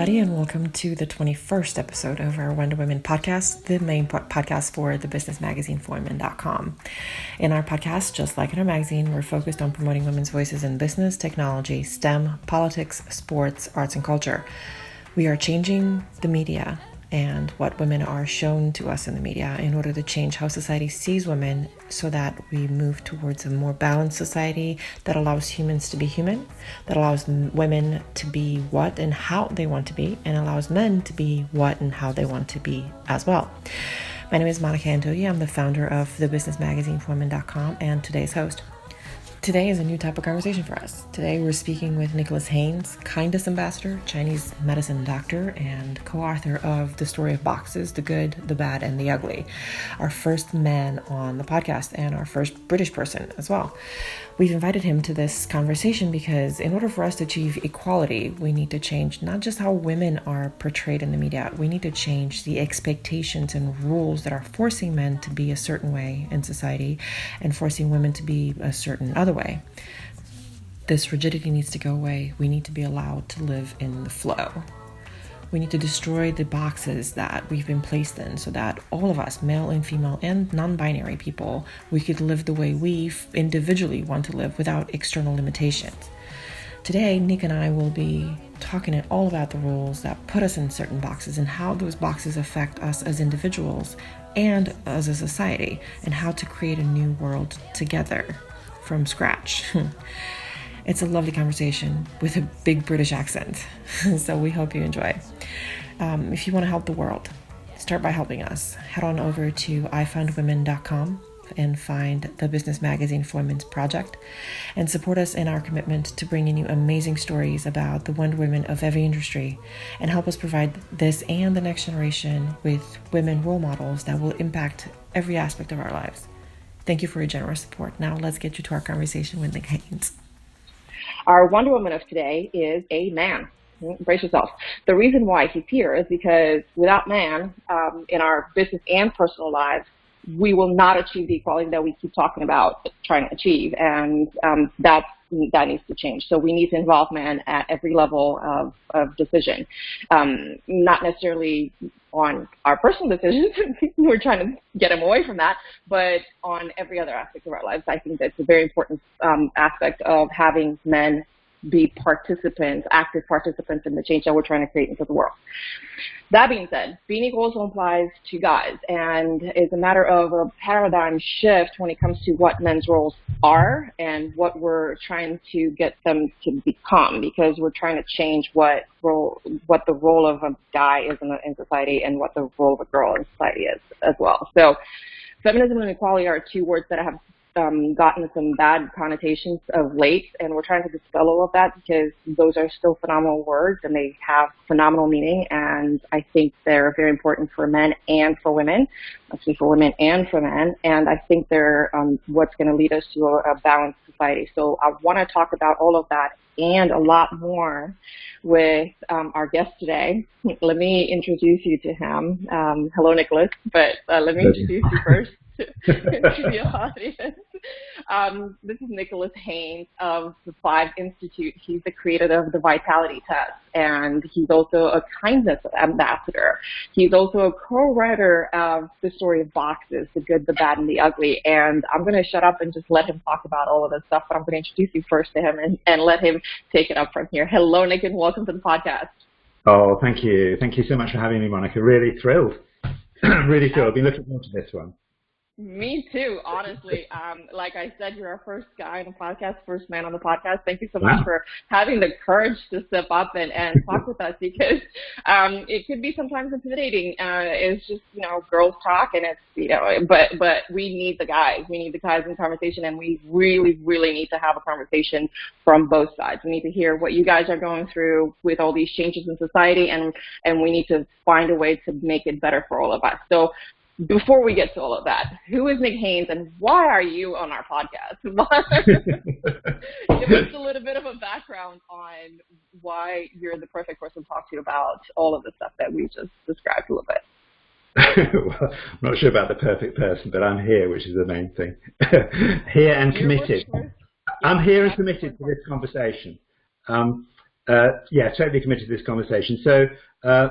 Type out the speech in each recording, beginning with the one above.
everybody, and welcome to the 21st episode of our Wonder Women podcast, the main podcast for the business magazine women.com. In our podcast, just like in our magazine, we're focused on promoting women's voices in business, technology, STEM, politics, sports, arts, and culture. We are changing the media and what women are shown to us in the media in order to change how society sees women so that we move towards a more balanced society that allows humans to be human, that allows women to be what and how they want to be, and allows men to be what and how they want to be as well. My name is Monica Antoya. I'm the founder of the business magazine women.com and today's host. Today is a new type of conversation for us. Today we're speaking with Nicholas Haines, Kindness Ambassador, Chinese medicine doctor, and co-author of The Story of Boxes, The Good, the Bad, and the Ugly. Our first man on the podcast and our first British person as well. We've invited him to this conversation because in order for us to achieve equality, we need to change not just how women are portrayed in the media, we need to change the expectations and rules that are forcing men to be a certain way in society and forcing women to be a certain other way. This rigidity needs to go away. We need to be allowed to live in the flow. We need to destroy the boxes that we've been placed in so that all of us, male and female and non-binary people, we could live the way we individually want to live without external limitations. Today, Nick and I will be talking all about the rules that put us in certain boxes and how those boxes affect us as individuals and as a society, and how to create a new world together from scratch. It's a lovely conversation with a big British accent, so we hope you enjoy. If you want to help the world, start by helping us. Head on over to ifundwomen.com and find the Business Magazine for Women's project and support us in our commitment to bringing you amazing stories about the Wonder Women of every industry and help us provide this and the next generation with women role models that will impact every aspect of our lives. Thank you for your generous support. Now let's get you to our conversation with Nick Haines. Our Wonder Woman of today is a man. Brace yourself. The reason why he's here is because without man, in our business and personal lives, we will not achieve the equality that we keep talking about trying to achieve, and that needs to change. So we need to involve men at every level of decision, not necessarily on our personal decisions. We're trying to get them away from that, but on every other aspect of our lives. I think that's a very important aspect of having men be participants, active participants in the change that we're trying to create into the world. That being said, being equal also applies to guys, and it's a matter of a paradigm shift when it comes to what men's roles are and what we're trying to get them to become, because we're trying to change what the role of a guy is in society and what the role of a girl in society is as well. So feminism and equality are two words that have gotten some bad connotations of late, and we're trying to dispel all of that because those are still phenomenal words and they have phenomenal meaning, and I think they're very important for men and for women, actually for women and for men, and I think they're what's going to lead us to a balanced society. So I want to talk about all of that and a lot more with our guest today. Let me introduce you to him. Hello, Nicholas, but let me introduce you first to the audience. This is Nicholas Haines of the Five Institute. He's the creator of the Vitality Test, and he's also a kindness ambassador. He's also a co-writer of The Story of Boxes, The Good, the Bad, and the Ugly. And I'm going to shut up and just let him talk about all of this stuff, but I'm going to introduce you first to him and let him take it up from here. Hello, Nick, and welcome to the podcast. Oh, thank you. Thank you so much for having me, Monica. Really thrilled. Really thrilled. I've been looking forward to this one. Me too, honestly. Like I said, you're our first guy on the podcast, first man on the podcast. Thank you so much for having the courage to step up and talk with us, because it could be sometimes intimidating. It's just, girls talk, and it's, but we need the guys. We need the guys in the conversation, and we really, really need to have a conversation from both sides. We need to hear what you guys are going through with all these changes in society, and we need to find a way to make it better for all of us. So before we get to all of that, who is Nick Haines and why are you on our podcast? Give us a little bit of a background on why you're the perfect person to talk to about all of the stuff that we just described a little bit. Well, I'm not sure about the perfect person, but I'm here, which is the main thing. Here and committed. I'm here and committed to this conversation. Yeah, totally committed to this conversation. So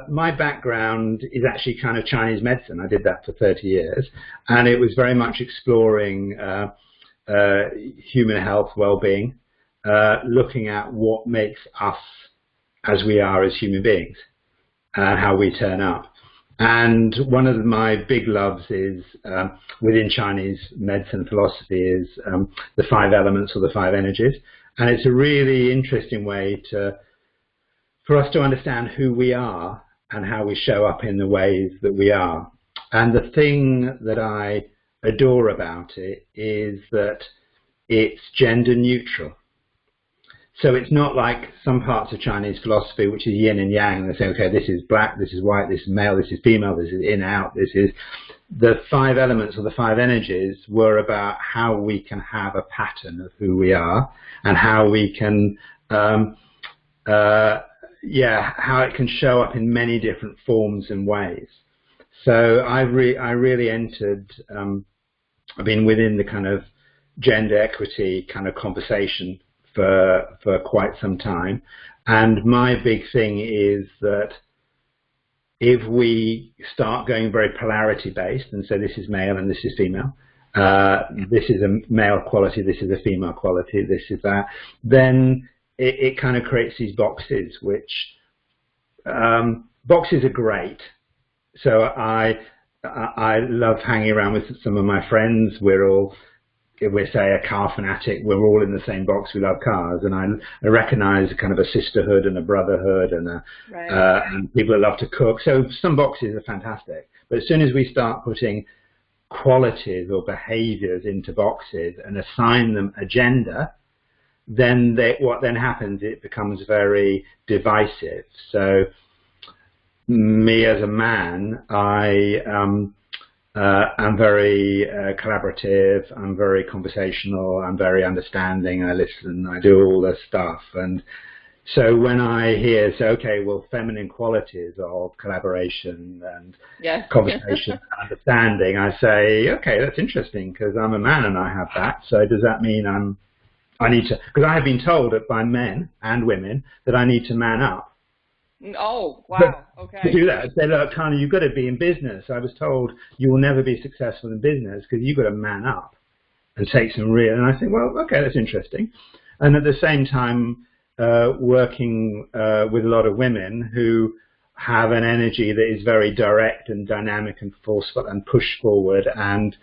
my background is actually kind of Chinese medicine. I did that for 30 years, and it was very much exploring human health, well-being, looking at what makes us as we are as human beings, how we turn up. And one of my big loves is, within Chinese medicine philosophy, is the 5 elements or the 5 energies. And it's a really interesting way for us to understand who we are and how we show up in the ways that we are. And the thing that I adore about it is that it's gender neutral. So it's not like some parts of Chinese philosophy, which is yin and yang, and they say, okay, this is black, this is white, this is male, this is female, this is in, out, this is... The 5 elements or the 5 energies were about how we can have a pattern of who we are and how we can, how it can show up in many different forms and ways. So I really entered, I've been within the kind of gender equity kind of conversation for quite some time, and my big thing is that if we start going very polarity based and say this is male and this is female, this is a male quality, this is a female quality, this is that, then it kind of creates these boxes, which boxes are great. So I love hanging around with some of my friends. We're say a car fanatic, we're all in the same box, we love cars, and I recognize kind of a sisterhood and a brotherhood and and people that love to cook. So some boxes are fantastic, but as soon as we start putting qualities or behaviors into boxes and assign them a gender, then what then happens, it becomes very divisive. So me as a man, I'm very collaborative, I'm very conversational, I'm very understanding, I listen, I do all this stuff. And so when I hear, okay, well, feminine qualities of collaboration and conversation and understanding, I say, okay, that's interesting, because I'm a man and I have that. So does that mean I need to, because I have been told by men and women that I need to man up. Oh, wow. Okay. To do that, I say, look, Tanya, you've got to be in business. I was told you will never be successful in business because you've got to man up and take some real. And I think, well, okay, that's interesting. And at the same time, working with a lot of women who have an energy that is very direct and dynamic and forceful and push forward and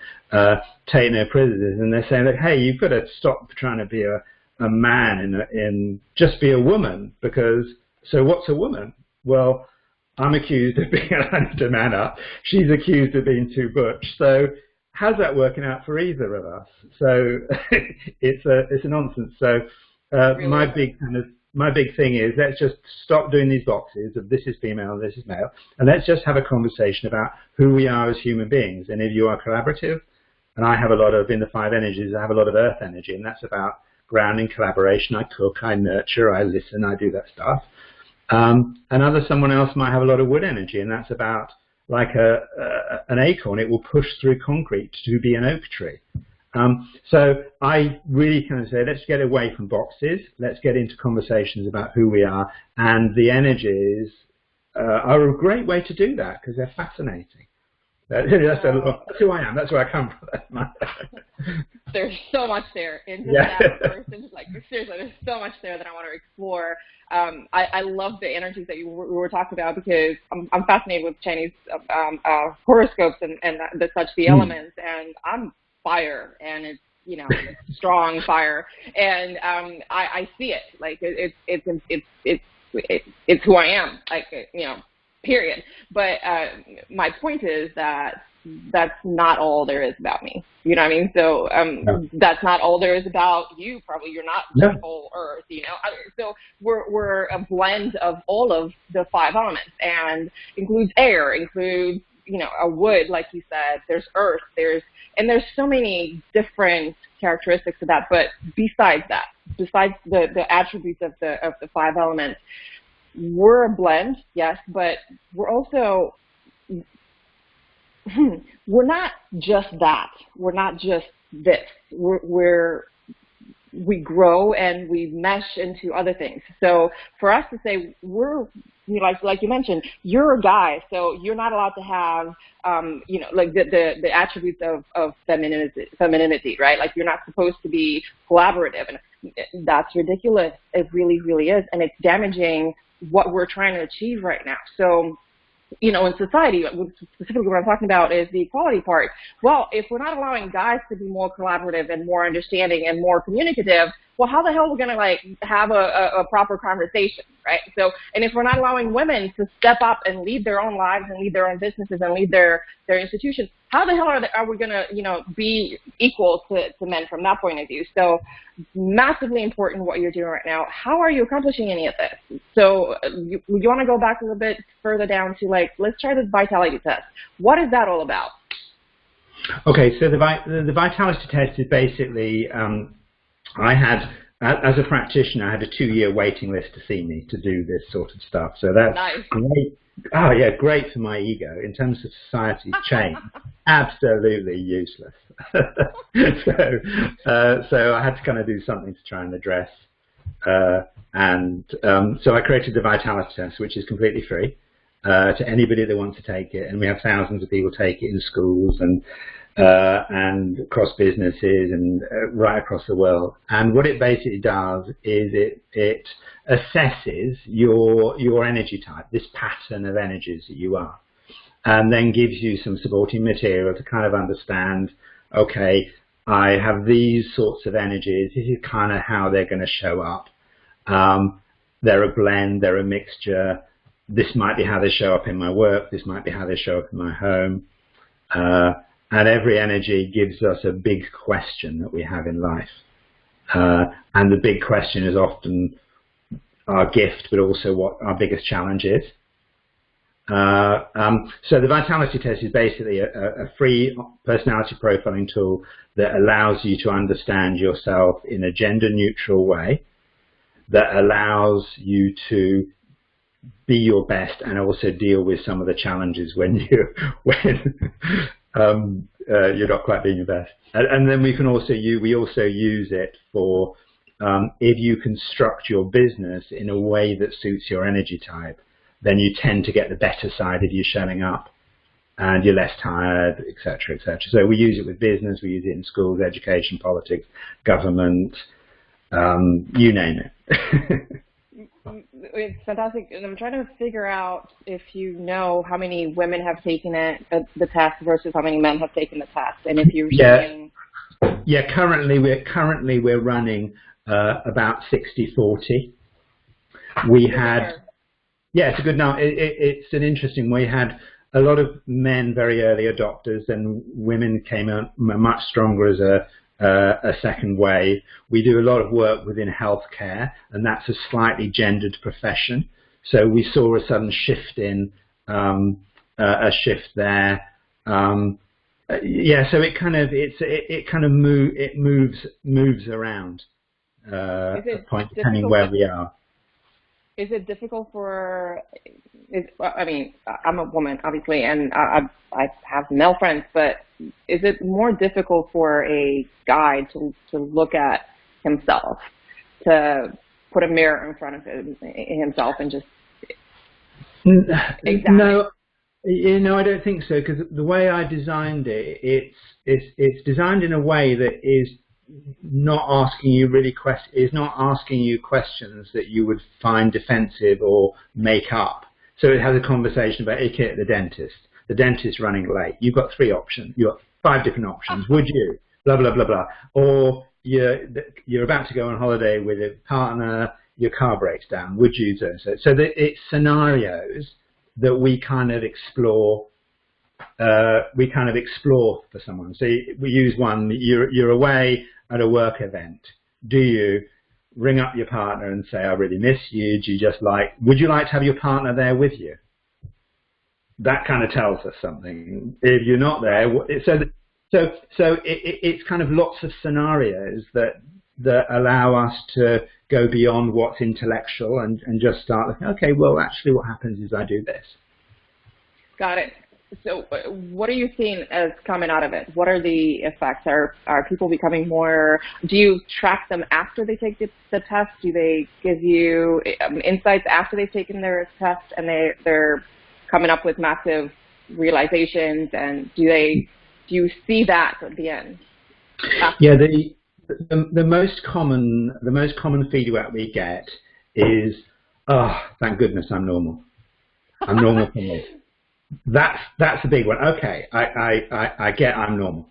take no prisoners. And they're saying, like, hey, you've got to stop trying to be a man and just be a woman, because... So what's a woman? Well, I'm accused of being a man up. She's accused of being too butch. So how's that working out for either of us? So it's a nonsense. So really? my big thing is, let's just stop doing these boxes of this is female, this is male, and let's just have a conversation about who we are as human beings. And if you are collaborative, and I have a lot of, in the 5 energies, I have a lot of earth energy, and that's about grounding, collaboration. I cook, I nurture, I listen, I do that stuff. Someone else might have a lot of wood energy, and that's about like an acorn. It will push through concrete to be an oak tree. So I really kind of say, let's get away from boxes. Let's get into conversations about who we are, and the energies are a great way to do that because they're fascinating. That's who I am. That's where I come from. There's so much there into that person. Like, seriously, there's so much there that I want to explore. I love the energies that you were talking about, because I'm fascinated with Chinese horoscopes and the elements, and I'm fire, and it's, you know, strong fire, and I see it, like it's who I am, like, you know, period. But my point is that that's not all there is about me. You know what I mean? So that's not all there is about you. Probably you're not the whole earth, you know? So we're a blend of all of the 5 elements, and includes air, includes, you know, a wood, like you said, there's earth, there's so many different characteristics of that. But besides that, besides the attributes of the 5 elements, we're a blend, yes, but we're also, we're not just that. We're not just this. We're we grow and we mesh into other things. So for us to say like you mentioned, you're a guy, so you're not allowed to have like the attributes of femininity, right? Like you're not supposed to be collaborative, and that's ridiculous. It really, really is, and it's damaging what we're trying to achieve right now. So, in society, specifically what I'm talking about is the equality part. Well, if we're not allowing guys to be more collaborative and more understanding and more communicative, well, how the hell are we going to have a proper conversation, right? So, and if we're not allowing women to step up and lead their own lives and lead their own businesses and lead their institutions, how the hell are we going to be equal to men from that point of view? So, massively important what you're doing right now. How are you accomplishing any of this? So, you want to go back a little bit further down to let's try this vitality test. What is that all about? Okay, so the vitality test is basically, I had, as a practitioner, I had a 2-year waiting list to see me to do this sort of stuff. So that's nice. Great. Oh yeah, great for my ego. In terms of society's change, absolutely useless. So I had to kind of do something to try and address. So I created the vitality test, which is completely free to anybody that wants to take it, and we have thousands of people take it in schools and across businesses and right across the world. And what it basically does is it assesses your energy type, this pattern of energies that you are, and then gives you some supporting material to kind of understand, okay, I have these sorts of energies, this is kind of how they're going to show up. They're a blend, they're a mixture. This might be how they show up in my work, this might be how they show up in my home. And every energy gives us a big question that we have in life. And the big question is often our gift, but also what our biggest challenge is. So the vitality test is basically a free personality profiling tool that allows you to understand yourself in a gender-neutral way, that allows you to be your best and also deal with some of the challenges when you're not quite being your best. And then we also use it for if you construct your business in a way that suits your energy type, then you tend to get the better side of you showing up, and you're less tired, etc., etc. So we use it with business, we use it in schools, education, politics, government, you name it. It's fantastic, and I'm trying to figure out if you know how many women have taken the test versus how many men have taken the test, and if you're seeing. Yeah, currently we're running about 60-40. We had. Yeah, it's a good number. It's an interesting one. We had a lot of men very early adopters, and women came out much stronger as a second wave. We do a lot of work within healthcare, and that's a slightly gendered profession. So we saw a sudden shift in a shift there. Yeah, so it moves around a point depending where we are. Is it difficult for? I mean, I'm a woman, obviously, and I have male friends, but is it more difficult for a guy to look at himself, to put a mirror in front of himself and just examine? No, I don't think so, because the way I designed it, it's designed in a way that is not asking you questions that you would find defensive or make up. So it has a conversation about etiquette at the dentist running late. You've got 3 options. You've got 5 different options. Would you? Blah, blah, blah, blah. Or you're about to go on holiday with a partner, your car breaks down. Would you do so? So it's scenarios that we kind of explore. For someone. So we use one. You're away at a work event. Do you ring up your partner and say, "I really miss you"? Would you like to have your partner there with you? That kind of tells us something. If you're not there, it's kind of lots of scenarios that allow us to go beyond what's intellectual and just start looking. Okay, well, actually, what happens is I do this. Got it. So what are you seeing as coming out of it? What are the effects? Are people becoming more, do you track them after they take the test? Do they give you insights after they've taken their test and they're coming up with massive realizations? And do you see that at the end? Yeah, the most common feedback we get is, oh, thank goodness I'm normal. I'm normal for me. That's a big one. Okay, I get I'm normal.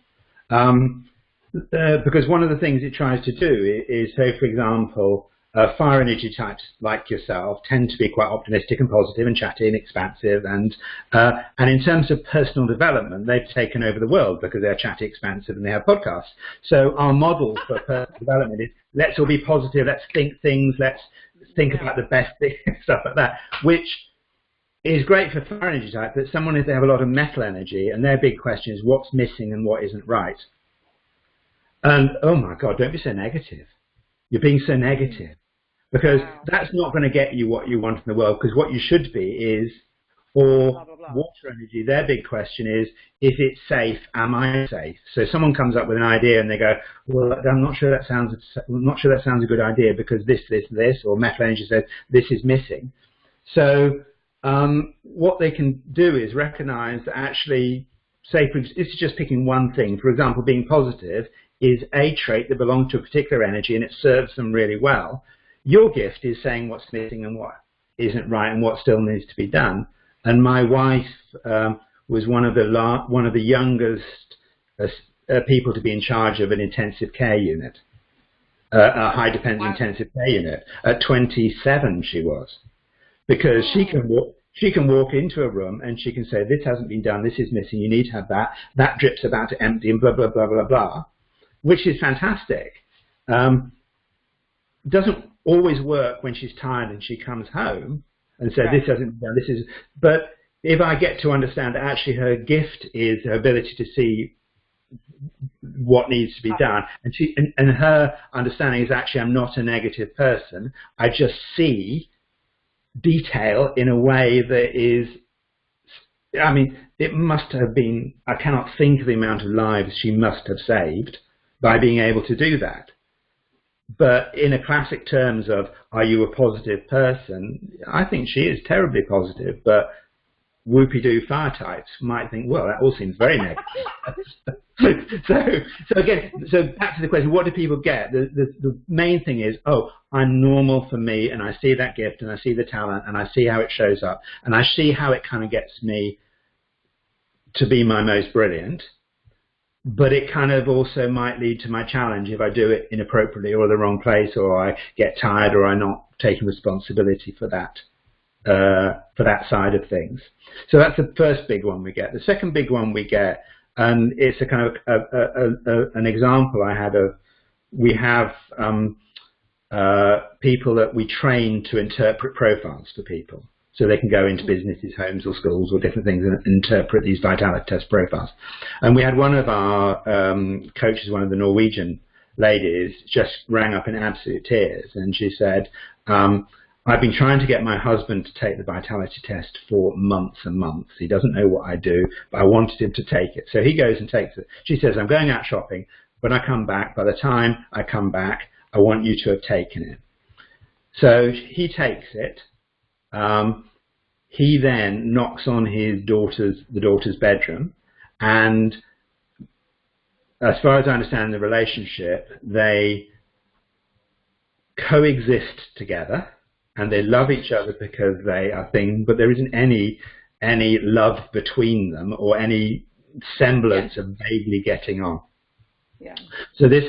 Because one of the things it tries to do is, say, for example, fire energy types like yourself tend to be quite optimistic and positive and chatty and expansive, and in terms of personal development, they've taken over the world because they're chatty, expansive, and they have podcasts. So our model for personal development is let's all be positive, let's think things, let's think about the best thing, stuff like that, which is great for fire energy type, but someone if they have a lot of metal energy and their big question is what's missing and what isn't right. And oh my God, don't be so negative. You're being so negative because that's not going to get you what you want in the world, because what you should be is, or blah, blah, blah. Water energy, their big question is, if it's safe, am I safe? So someone comes up with an idea and they go, well, I'm not sure that sounds a good idea because this, or metal energy says this is missing. So what they can do is recognize that actually, say, this is just picking one thing. For example, being positive is a trait that belongs to a particular energy and it serves them really well. Your gift is saying what's missing and what isn't right and what still needs to be done. And my wife was one of the youngest people to be in charge of an intensive care unit, a high defense intensive care unit. At 27, she was. Because she can walk into a room and she can say, this hasn't been done, this is missing, you need to have that, that drip's about to empty, and blah, blah, blah, blah, blah, which is fantastic. Doesn't always work when she's tired and she comes home and says, this hasn't been done, this is, but if I get to understand that actually her gift is her ability to see what needs to be done, and her understanding is actually I'm not a negative person, I just see detail in a way that is, I mean, it must have been, I cannot think of the amount of lives she must have saved by being able to do that. But in a classic terms of, are you a positive person? I think she is terribly positive, but whoopie-doo fire types might think, well, that all seems very negative. so back to the question, what do people get? The main thing is, oh, I'm normal for me, and I see that gift, and I see the talent, and I see how it shows up, and I see how it kind of gets me to be my most brilliant. But it kind of also might lead to my challenge if I do it inappropriately or the wrong place, or I get tired, or I'm not taking responsibility for that side of things. So that's the first big one we get. The second big one we get, and it's a kind of an example I had of, we have people that we train to interpret profiles for people. So they can go into businesses, homes or schools or different things and interpret these vitality test profiles. And we had one of our coaches, one of the Norwegian ladies, just rang up in absolute tears. And she said, I've been trying to get my husband to take the vitality test for months and months. He doesn't know what I do, but I wanted him to take it. So he goes and takes it. She says, I'm going out shopping. When I come back, by the time I come back, I want you to have taken it. So he takes it. He then knocks on the daughter's bedroom, and as far as I understand the relationship, they coexist together and they love each other because they are things, but there isn't any love between them or any semblance of vaguely getting on. Yeah. So this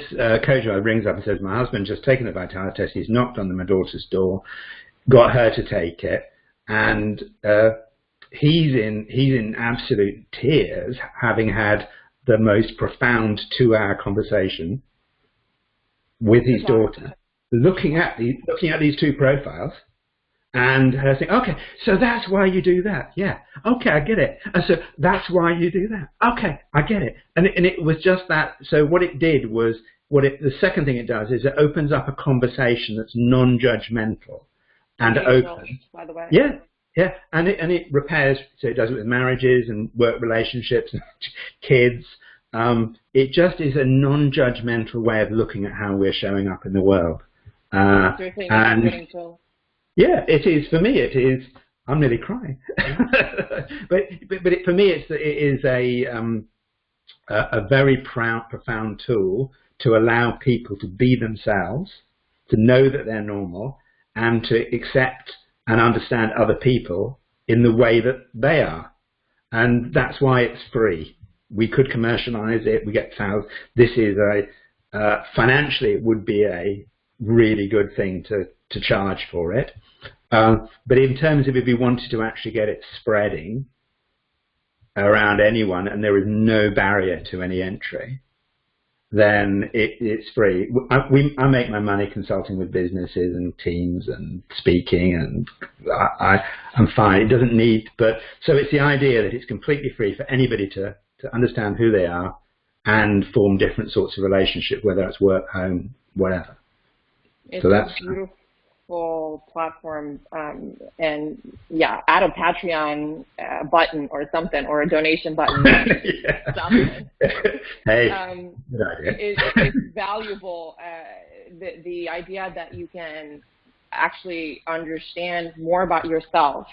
coach rings up and says, my husband just taken the vitality test, he's knocked on my daughter's door, got her to take it, and he's in absolute tears, having had the most profound 2-hour conversation with his daughter, looking at these two profiles, and her saying, okay, so that's why you do that. Yeah, okay, I get it. And so that's why you do that. Okay, I get it. And it was just that. So what it did was, the second thing it does is it opens up a conversation that's non-judgmental and open. By the way. Yeah, Yeah, and it repairs. So it does it with marriages and work relationships and kids. It just is a non-judgmental way of looking at how we're showing up in the world. And yeah, it is for me. It is. I'm nearly crying, but for me, it is a very profound tool to allow people to be themselves, to know that they're normal, and to accept and understand other people in the way that they are. And that's why it's free. We could commercialize it. We get thousands. This is financially, it would be a really good thing to charge for it. But in terms of if we wanted to actually get it spreading around anyone, and there is no barrier to any entry, then it's free. I make my money consulting with businesses and teams and speaking, and I'm fine. It doesn't need, but so it's the idea that it's completely free for anybody to understand who they are and form different sorts of relationship, whether it's work, home, whatever. It's a beautiful platform, and yeah, add a Patreon button or something, or a donation button. Something. Hey, good idea. It's valuable. The idea that you can actually understand more about yourself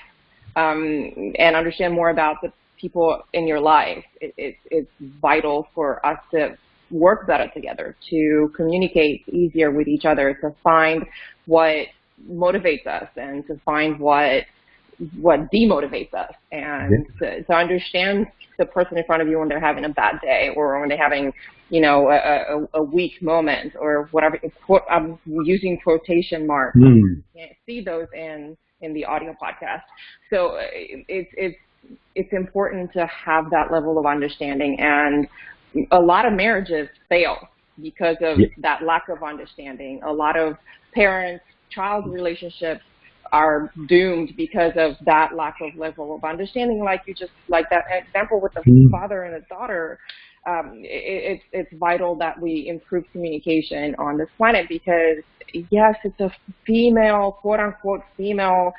and understand more about the people in your life. It's vital for us to work better together, to communicate easier with each other, to find what motivates us and to find what demotivates us, and to understand the person in front of you when they're having a bad day, or when they're having, you know, a weak moment, or whatever. I'm using quotation marks. You can't see those in the audio podcast. So it's important to have that level of understanding, and a lot of marriages fail because of that lack of understanding. A lot of parents-child relationships are doomed because of that lack of level of understanding. Like that example with the father and the daughter. It's vital that we improve communication on this planet, because yes, it's a female, quote unquote female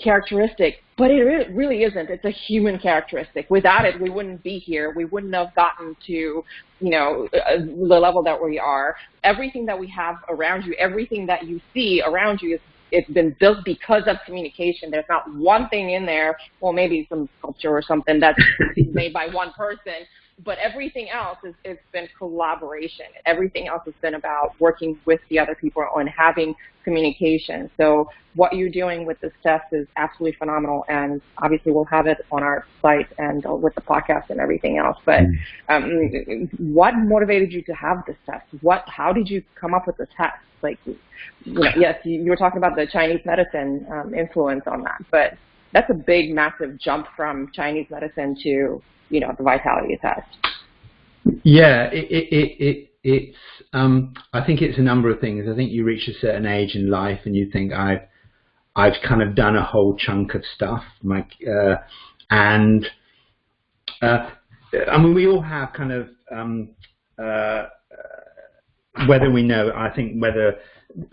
characteristic, but it really isn't. It's a human characteristic. Without it, we wouldn't be here. We wouldn't have gotten to, you know, the level that we are. Everything that we have around you, everything that you see around you, it's been built because of communication. There's not one thing in there, well, maybe some sculpture or something that's made by one person, but everything else it's been collaboration. Everything else has been about working with the other people and having communication. So what you're doing with this test is absolutely phenomenal, and obviously we'll have it on our site and with the podcast and everything else. But what motivated you to have this test? How did you come up with the test? Like, you know, yes, you were talking about the Chinese medicine influence on that, but that's a big, massive jump from Chinese medicine to, you know, the vitality test. Yeah, it's I think it's a number of things. I think you reach a certain age in life and you think I've kind of done a whole chunk of stuff, I mean, we all have kind of whether we know, I think whether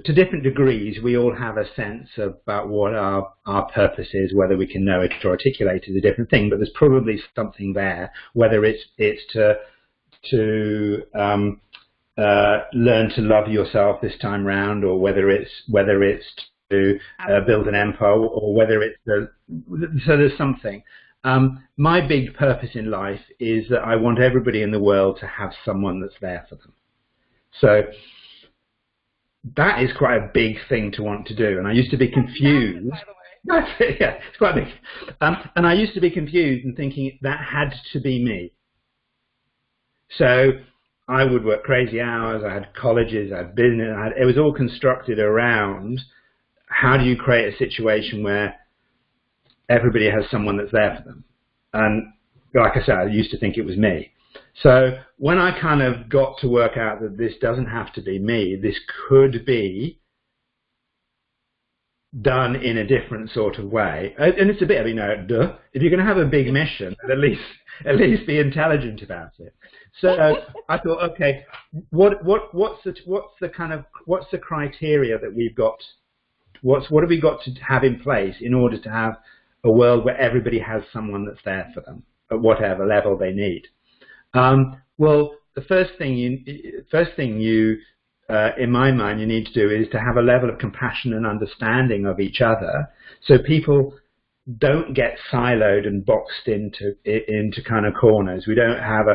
to different degrees, we all have a sense about what our purpose is. Whether we can know it or articulate it is a different thing, but there's probably something there, whether it's to learn to love yourself this time round, or whether it's to build an empire, or whether it's so there's something. My big purpose in life is that I want everybody in the world to have someone that's there for them. So that is quite a big thing to want to do, and I used to be confused. Yeah, it's quite big. And I used to be confused and thinking that had to be me. So I would work crazy hours. I had colleges, I had business. It was all constructed around how do you create a situation where everybody has someone that's there for them. And like I said, I used to think it was me. So when I kind of got to work out that this doesn't have to be me, this could be done in a different sort of way, and it's a bit of, you know, duh. If you're going to have a big mission, at least be intelligent about it. So I thought, okay, what's the criteria that we've got? What have we got to have in place in order to have a world where everybody has someone that's there for them at whatever level they need. Well, the first thing you in my mind, you need to do is to have a level of compassion and understanding of each other, so people don't get siloed and boxed into kind of corners. We don't have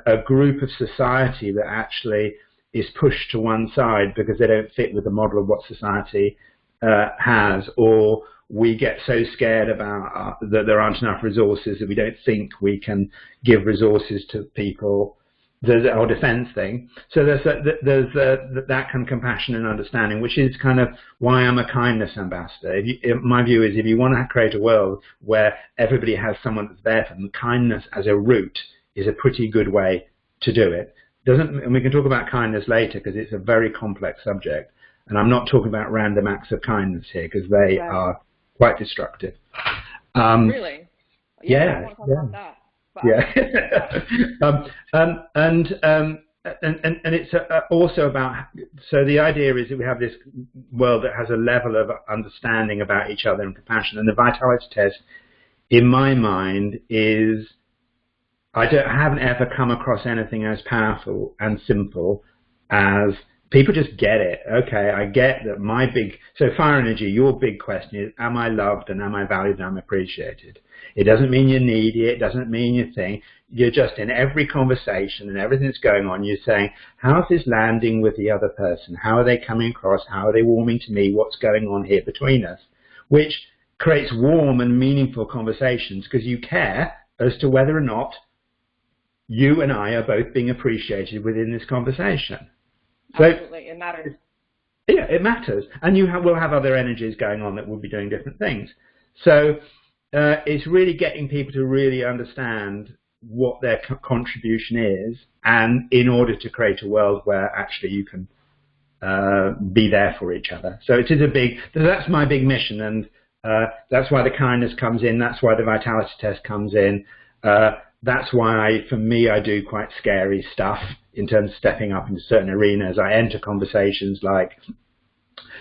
a group of society that actually is pushed to one side because they don't fit with the model of what society has, or we get so scared about that there aren't enough resources that we don't think we can give resources to people. There's our defense thing. So there's that kind of compassion and understanding, which is kind of why I'm a kindness ambassador. My view is if you want to create a world where everybody has someone that's there for them, kindness as a route is a pretty good way to do it. And we can talk about kindness later because it's a very complex subject. And I'm not talking about random acts of kindness here because they are quite destructive. Really? Yeah. I want to talk about that. Yeah, and it's also about, so the idea is that we have this world that has a level of understanding about each other and compassion, and the vitality test, in my mind, is I haven't ever come across anything as powerful and simple as people just get it. Okay, I get that so fire energy, your big question is, am I loved and am I valued and am I appreciated? It doesn't mean you're needy. It doesn't mean you think. You're just in every conversation and everything that's going on, you're saying, how's this landing with the other person? How are they coming across? How are they warming to me? What's going on here between us? Which creates warm and meaningful conversations because you care as to whether or not you and I are both being appreciated within this conversation. Absolutely, it matters. Yeah, it matters. And we'll have other energies going on that will be doing different things. So it's really getting people to really understand what their contribution is, and in order to create a world where actually you can be there for each other. So it is that's my big mission, and that's why the kindness comes in, that's why the vitality test comes in, that's why, for me, I do quite scary stuff in terms of stepping up into certain arenas. I enter conversations like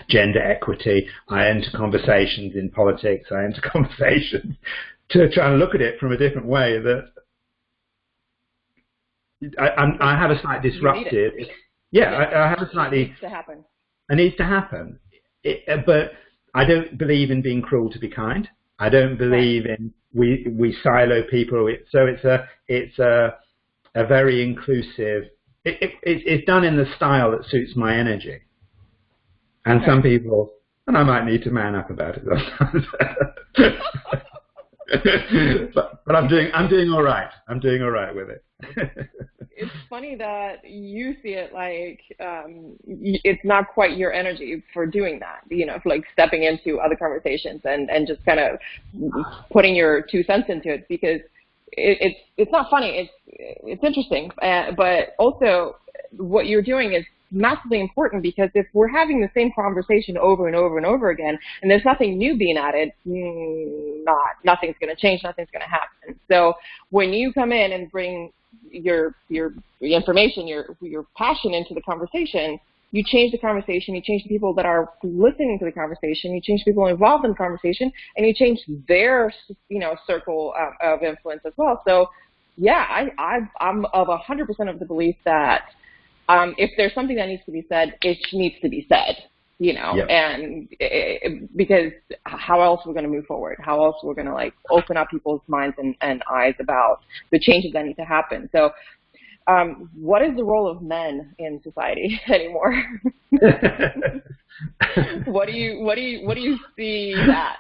gender equity. I enter conversations in politics. I enter conversations to try and look at it from a different way. That I have a slight disruptive. I have a slightly. It needs to happen. It needs to happen. But I don't believe in being cruel to be kind. I don't believe in we silo people. So it's a very inclusive. It's done in the style that suits my energy. And some people, and I might need to man up about it sometimes. but I'm doing all right. I'm doing all right with it. It's funny that you see it like it's not quite your energy for doing that, for like stepping into other conversations and just kind of putting your 2 cents into it, because it's not funny. It's interesting, but also what you're doing is massively important, because if we're having the same conversation over and over and over again, and there's nothing new being added, nothing's going to change, nothing's going to happen. So when you come in and bring your information, your passion into the conversation, you change the conversation, you change the people that are listening to the conversation, you change people involved in the conversation, and you change their circle of influence as well. So yeah, I'm of 100% of the belief that if there's something that needs to be said, it needs to be said, Yep. and because how else we're going to move forward? How else we're going to open up people's minds and eyes about the changes that need to happen? So, what is the role of men in society anymore? What do you see that?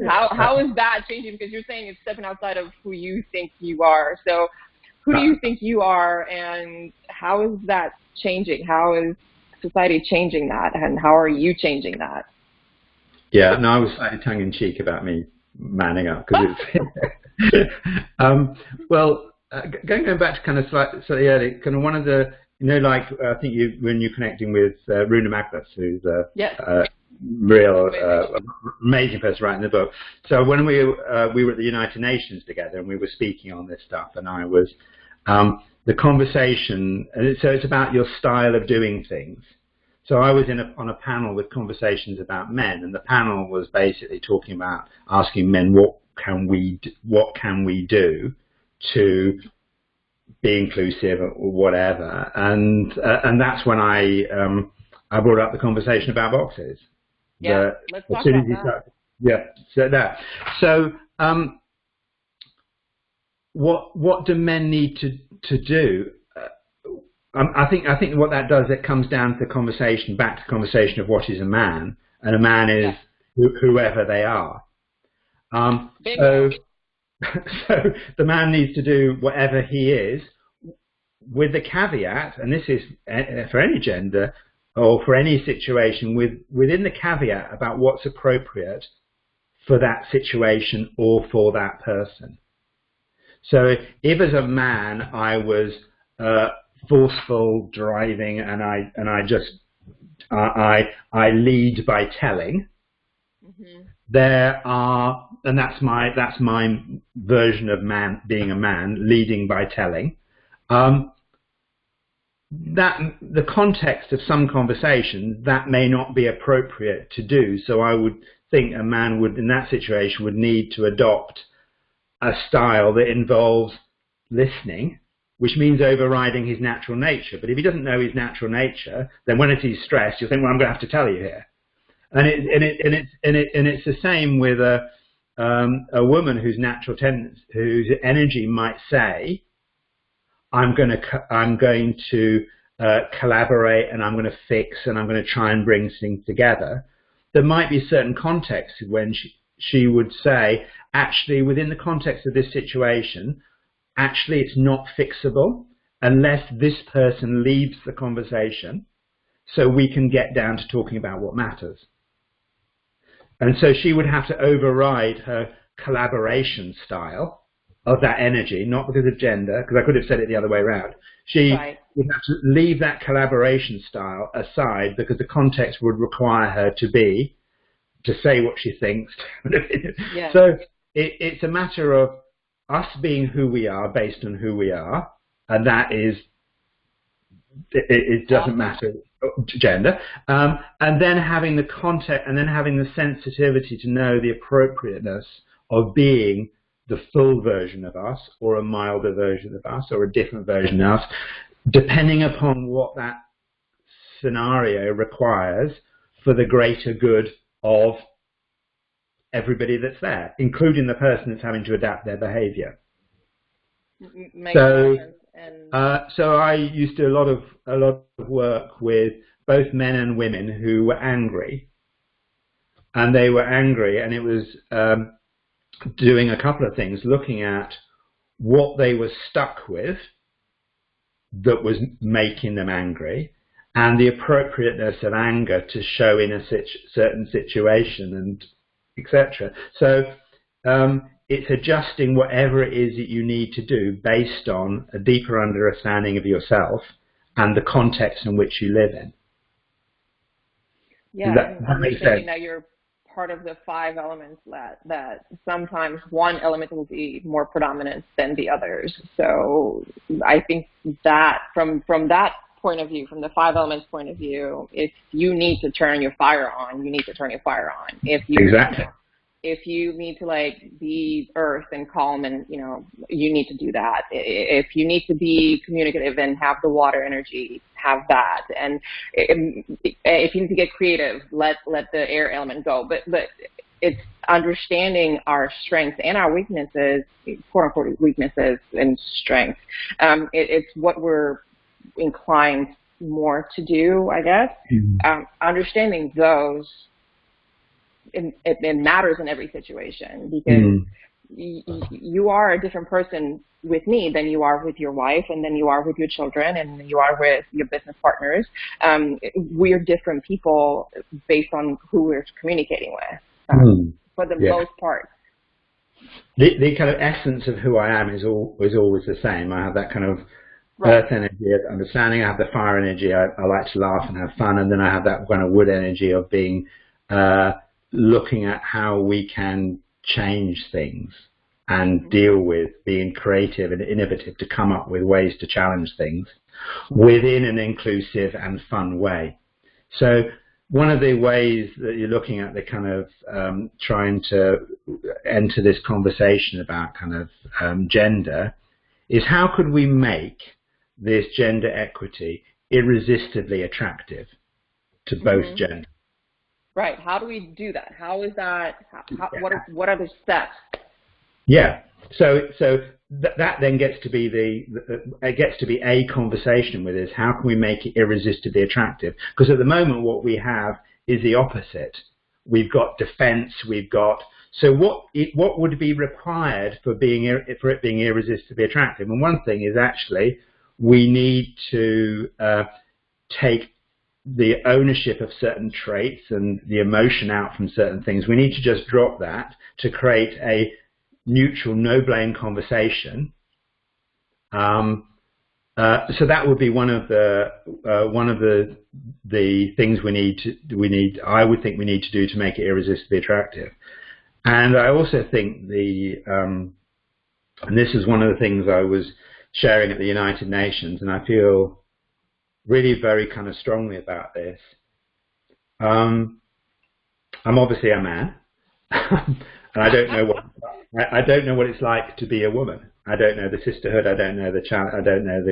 How is that changing? Because you're saying it's stepping outside of who you think you are. So, who do you think you are, and how is that changing? How is society changing that, and how are you changing that? Yeah, no, I was slightly tongue-in-cheek about me manning up, because it's going back to kind of slightly early, kind of one of the, I think when you're connecting with Runa Magnus, who's a real amazing person writing the book. So when we were at the United Nations together, and we were speaking on this stuff, and I was the conversation, and so it's about your style of doing things. So I was on a panel with conversations about men, and the panel was basically talking about asking men what can we do to be inclusive or whatever, and that's when I brought up the conversation about boxes. Yeah, let's talk about that. Yeah, so what do men need to do? I think what that does, it comes down to conversation, back to conversation of what is a man, and a man is whoever they are. So the man needs to do whatever he is, with the caveat, and this is for any gender or for any situation, within the caveat about what's appropriate for that situation or for that person. So if as a man I was forceful, driving, and I lead by telling. Mm-hmm. There are, and that's my version of man being a man, leading by telling. That the context of some conversation that may not be appropriate to do. So I would think a man would, in that situation, would need to adopt a style that involves listening, which means overriding his natural nature. But if he doesn't know his natural nature, then when he's stressed, you'll think, well, I'm going to have to tell you here. And it's the same with a woman whose natural tendency, whose energy might say, I'm going to collaborate, and I'm going to fix, and I'm going to try and bring things together. There might be certain contexts when she would say, actually, within the context of this situation, actually, it's not fixable unless this person leads the conversation so we can get down to talking about what matters. And so she would have to override her collaboration style of that energy, not because of gender, because I could have said it the other way around. She would have to leave that collaboration style aside because the context would require her to say what she thinks. Yeah. So it's a matter of us being who we are based on who we are, and that is, it doesn't matter gender, and then having the context, and then having the sensitivity to know the appropriateness of being the full version of us, or a milder version of us, or a different version of us, depending upon what that scenario requires for the greater good of everybody that's there, including the person that's having to adapt their behavior. So I used to do a lot of work with both men and women who were angry, and they were angry, and it was doing a couple of things, looking at what they were stuck with that was making them angry, and the appropriateness of anger to show in a certain situation, and etc. So it's adjusting whatever it is that you need to do based on a deeper understanding of yourself and the context in which you live in. Yeah, that makes sense. That you're part of the 5 elements that sometimes one element will be more predominant than the others. So I think that from that point of view, from the 5 elements point of view, if you need to turn your fire on, you need to turn your fire on. If you need to be earth and calm, and you need to do that. If you need to be communicative and have the water energy, have that. And if you need to get creative, let the air element go. But it's understanding our strengths and our weaknesses, quote unquote weaknesses and strengths. It's what we're inclined more to do, I guess. Mm-hmm. Understanding those. It matters in every situation, because you are a different person with me than you are with your wife, and then you are with your children, and you are with your business partners. We're different people based on who we're communicating with, for the most part. The kind of essence of who I am is always the same. I have that kind of earth energy of understanding. I have the fire energy. I like to laugh and have fun, and then I have that kind of wood energy of being looking at how we can change things and deal with being creative and innovative to come up with ways to challenge things within an inclusive and fun way. So one of the ways that you're looking at the kind of trying to enter this conversation about kind of gender is how could we make this gender equity irresistibly attractive to both genders? Right. How do we do that? How is that? What are the steps? Yeah. So that then gets to be it gets to be a conversation with us. How can we make it irresistibly attractive? Because at the moment, what we have is the opposite. We've got defence. We've got what would be required for it being irresistibly attractive? And one thing is actually we need to take the ownership of certain traits and the emotion out from certain things. We need to just drop that to create a neutral, no blame conversation. So that would be one of the things I would think we need to do to make it irresistibly attractive. And I also think and this is one of the things I was sharing at the United Nations, and I feel really very kind of strongly about this. I'm obviously a man, and I don't know what it's like to be a woman. I don't know the sisterhood. I don't know I don't know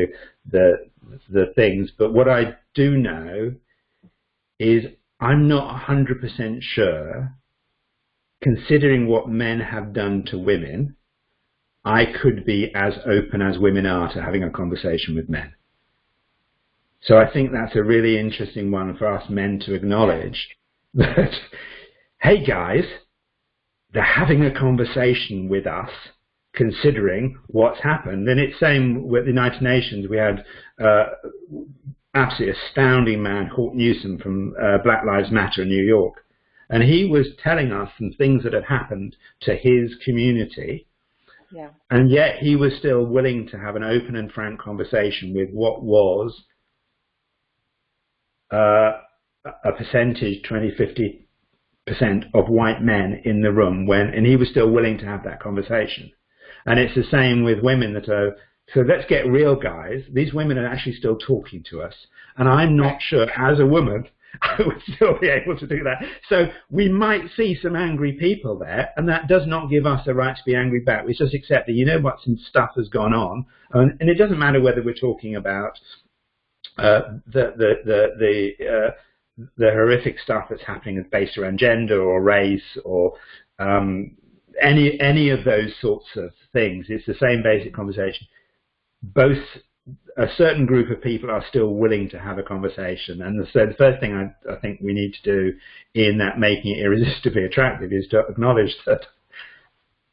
the things. But what I do know is I'm not 100% sure, considering what men have done to women, I could be as open as women are to having a conversation with men. So I think that's a really interesting one for us men to acknowledge that, hey guys, they're having a conversation with us considering what's happened. And it's same with the United Nations. We had absolutely astounding man, Hort Newsom from Black Lives Matter in New York. And he was telling us some things that had happened to his community. Yeah. And yet he was still willing to have an open and frank conversation with what was a percentage, 20-50% of white men in the room, and he was still willing to have that conversation. And it's the same with women that are, so let's get real, guys. These women are actually still talking to us. And I'm not sure, as a woman, I would still be able to do that. So we might see some angry people there, and that does not give us a right to be angry back. We just accept that, you know what, some stuff has gone on. And it doesn't matter whether we're talking about the horrific stuff that's happening based around gender or race or any of those sorts of things. It's the same basic conversation. Both a certain group of people are still willing to have a conversation, and so the first thing I think we need to do in that making it irresistibly attractive is to acknowledge that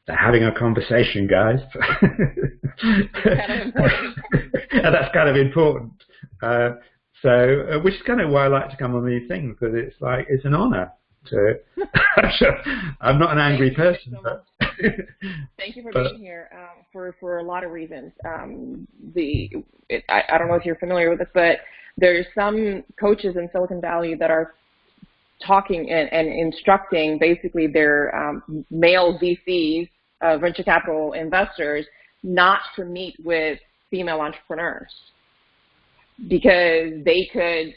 they're having a conversation, guys. Kind of important. And that's kind of important. So, which is kind of why I like to come on these things, because it's like, it's an honor to, I'm not an angry person. But Thank you for being here for a lot of reasons. I don't know if you're familiar with this, but there's some coaches in Silicon Valley that are talking and instructing basically their male VCs, venture capital investors, not to meet with female entrepreneurs, because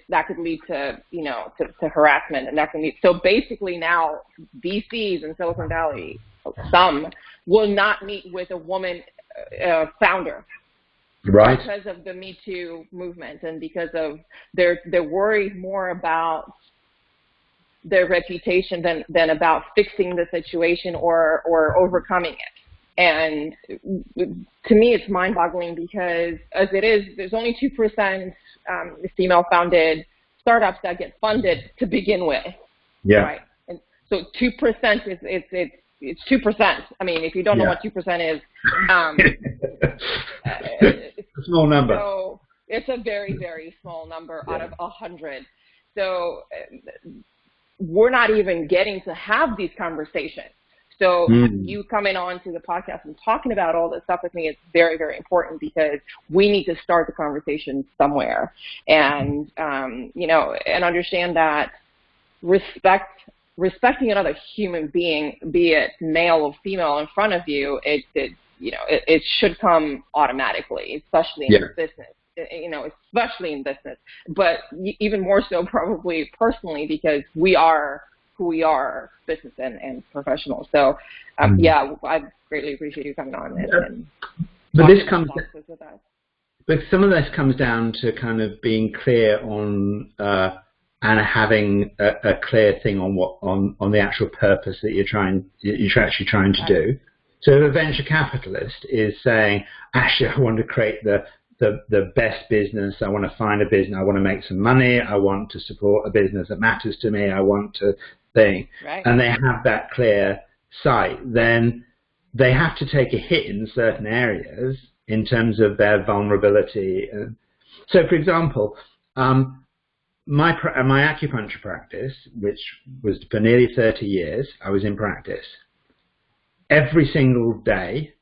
that could lead to, to harassment, and that can lead. So basically now VCs in Silicon Valley, some will not meet with a woman founder. Right. Because of the Me Too movement, and because of they're worried more about their reputation than about fixing the situation or overcoming it. And to me, it's mind-boggling, because as it is, there's only 2% female-founded startups that get funded to begin with. Yeah. Right. And so 2% it's 2%. I mean, if you don't know what 2% is, it's a small number. So it's a very, very small number out of 100. So we're not even getting to have these conversations. So you coming on to the podcast and talking about all this stuff with me is very, very important, because we need to start the conversation somewhere, and and understand that respecting another human being, be it male or female, in front of you, it should come automatically, especially in business. especially in business, but even more so probably personally, because we are who we are, business and professionals. So, yeah, I greatly appreciate you coming on and but this comes, with us. but some of this comes down to kind of being clear on and having a clear thing on what on the actual purpose that you're actually trying to do. So a venture capitalist is saying, actually, I want to create the best business. I want to find a business. I want to make some money. I want to support a business that matters to me. I want to think. Right. And they have that clear sight. Then they have to take a hit in certain areas in terms of their vulnerability. So, for example, my acupuncture practice, which was for nearly 30 years, I was in practice. Every single day,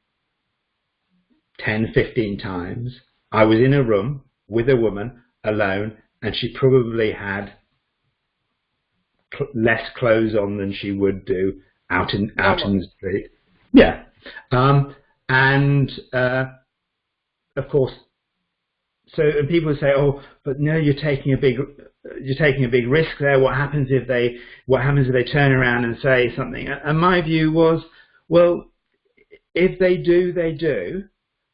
10, 15 times, I was in a room with a woman alone, and she probably had less clothes on than she would do out in the street. Yeah. Of course, so people say, "Oh, but no, you're taking a big risk there. What happens if they turn around and say something?" And my view was, well, if they do, they do.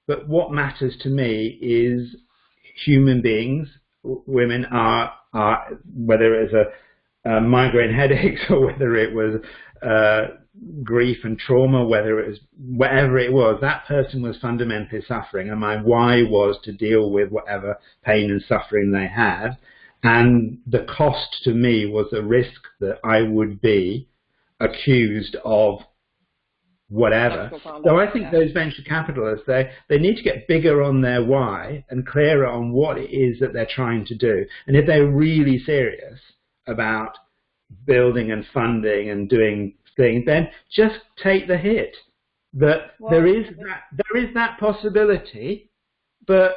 But what matters to me is human beings. Women are whether it was a migraine headaches or whether it was grief and trauma, whatever it was, that person was fundamentally suffering, and my why was to deal with whatever pain and suffering they had. And the cost to me was a risk that I would be accused of whatever. So I think those venture capitalists, they need to get bigger on their why and clearer on what it is that they're trying to do. And if they're really serious about building and funding and doing things, then just take the hit. That there is that possibility, but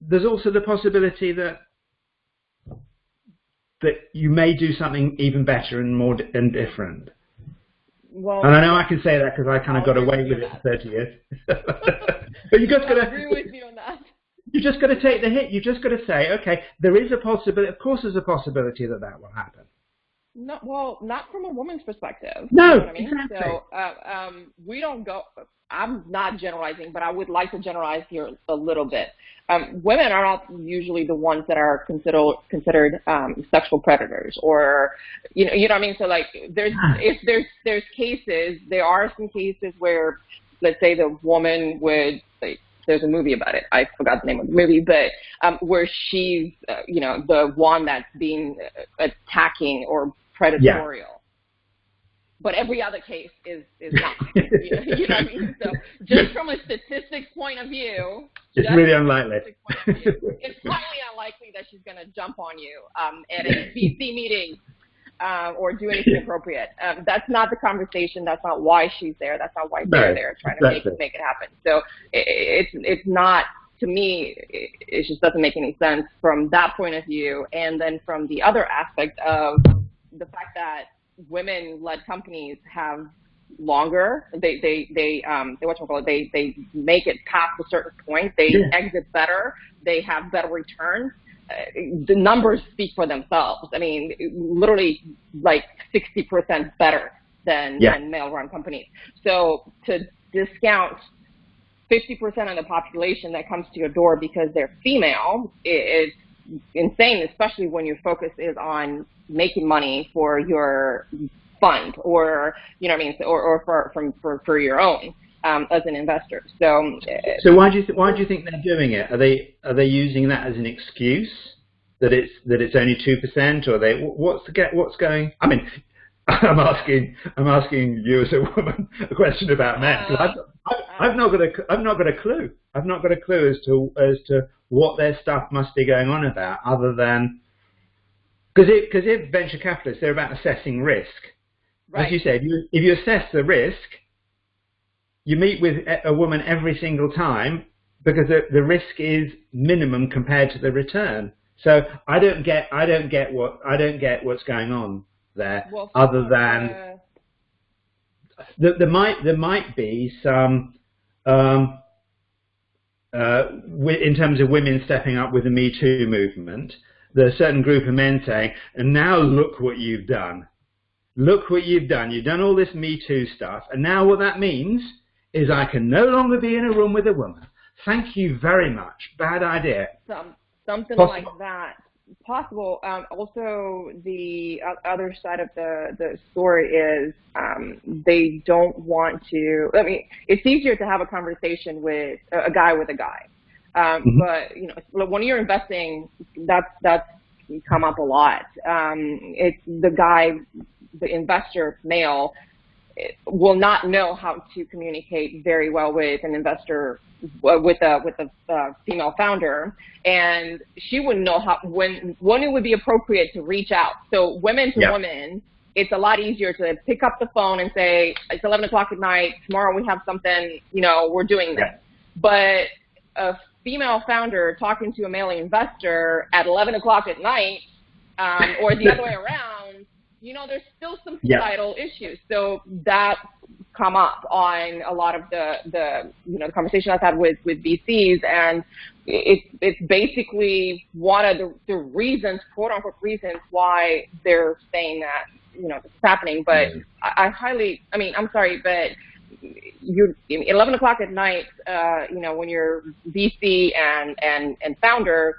there's also the possibility that you may do something even better and more and different. Well, and I know I can say that because I kind of got away with it for 30 years. But you just got to agree with you on that. You just got to take the hit. You just got to say, okay, there is a possibility. Of course, there's a possibility that will happen. No, well, not from a woman's perspective. No, you know what I mean? Exactly. So we don't go. I'm not generalizing, but I would like to generalize here a little bit. Women are not usually the ones that are considered sexual predators, or you know what I mean. So like, there's cases. There are some cases where, let's say, the woman would. There's a movie about it. I forgot the name of the movie, but where she's, the one that's being attacking or predatorial. Yeah. But every other case is not. You know what I mean? So just from a statistics point of view, it's really unlikely. It's highly unlikely that she's going to jump on you at a VC meeting or do anything appropriate. That's not the conversation. That's not why she's there. That's not why they're there trying to make it happen. So it's not, to me, it just doesn't make any sense from that point of view. And then from the other aspect of the fact that women-led companies have longer. They make it past a certain point. They exit better. They have better returns. The numbers speak for themselves. I mean, literally like 60% better than male-run companies. So to discount 50% of the population that comes to your door because they're female is insane, especially when your focus is on making money for your fund, or you know what I mean, or for your own as an investor. So why do you think they're doing it? Are they using that as an excuse that it's only 2%, or what's going? I mean, I'm asking you as a woman a question about men. I've not got a clue. I've not got a clue as to what their stuff must be going on about, other than because if venture capitalists, they're about assessing risk. Right. As you said, if you assess the risk, you meet with a woman every single time because the risk is minimum compared to the return. So I don't get what's going on there, well, other than there might be some in terms of women stepping up with the Me Too movement, there's a certain group of men saying, and now look what you've done. Look what you've done. You've done all this Me Too stuff, and now what that means is I can no longer be in a room with a woman. Thank you very much. Bad idea. Something Possible. like that. Possible. Also, the other side of the story is they don't want to. I mean, it's easier to have a conversation with a guy, but you know, when you're investing, that's come up a lot. It's the guy, the investor male, will not know how to communicate very well with an investor, with a female founder, and she wouldn't know when it would be appropriate to reach out. So women to women, it's a lot easier to pick up the phone and say, it's 11 o'clock at night, tomorrow we have something, you know, we're doing this. But a female founder talking to a male investor at 11 o'clock at night, or the other way around, you know, there's still some societal issues. So that come up on a lot of the you know, the conversation I've had with VCs, and it's basically one of the reasons, quote unquote reasons, why they're saying that, you know, this is happening. But I mean, I'm sorry, but you 11 o'clock at night, you know, when you're VC and founder,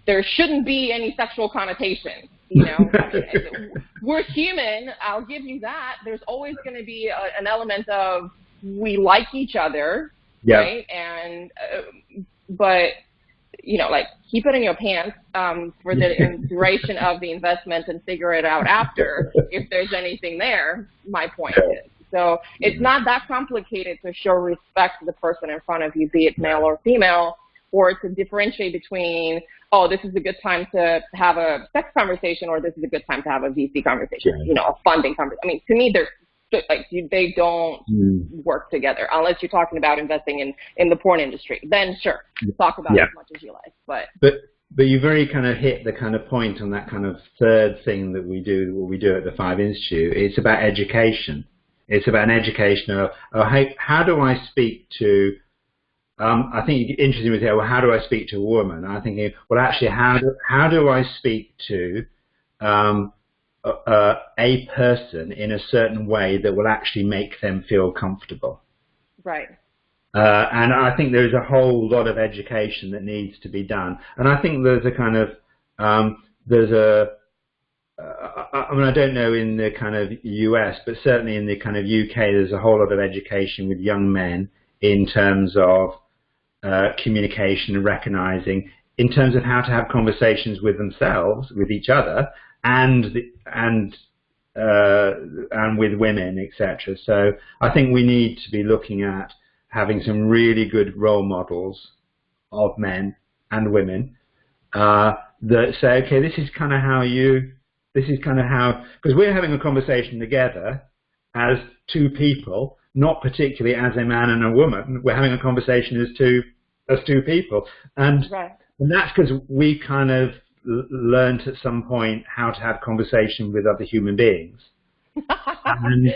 there shouldn't be any sexual connotation. You know, we're human. I'll give you that. There's always going to be an element of we like each other, right? And but you know, like, keep it in your pants for the duration of the investment and figure it out after if there's anything there. My point is. So it's not that complicated to show respect to the person in front of you, be it male or female, or to differentiate between, oh, this is a good time to have a sex conversation, or this is a good time to have a VC conversation, you know, a funding conversation. I mean, to me, they don't work together unless you're talking about investing in the porn industry. Then sure, talk about it as much as you like. But you very kind of hit the kind of point on that kind of third thing that we do, what we do at the Five Institute. It's about education. It's about an education of how do I speak to. I think it's interesting with well, how do I speak to a woman? I'm thinking, well, actually, how do I speak to a person in a certain way that will actually make them feel comfortable? Right. And I think there's a whole lot of education that needs to be done. And I think there's a kind of I mean, I don't know in the kind of US, but certainly in the kind of UK, there's a whole lot of education with young men in terms of communication and recognizing, in terms of how to have conversations with themselves, with each other, and with women, etc. So I think we need to be looking at having some really good role models of men and women that say, okay, this is kind of how, because we're having a conversation together as two people, not particularly as a man and a woman. We're having a conversation as two people, and that's because we kind of learned at some point how to have conversation with other human beings. And,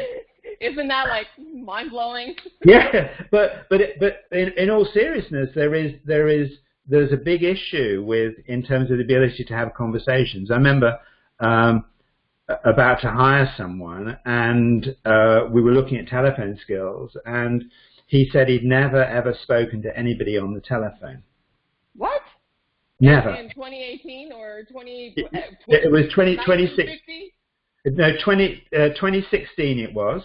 isn't that like mind blowing? Yeah, but in all seriousness, there's a big issue in terms of the ability to have conversations. I remember about to hire someone, and we were looking at telephone skills, and he said he'd never ever spoken to anybody on the telephone. What? Never. In 2018 or 20? It was 2016. No, 2016 it was,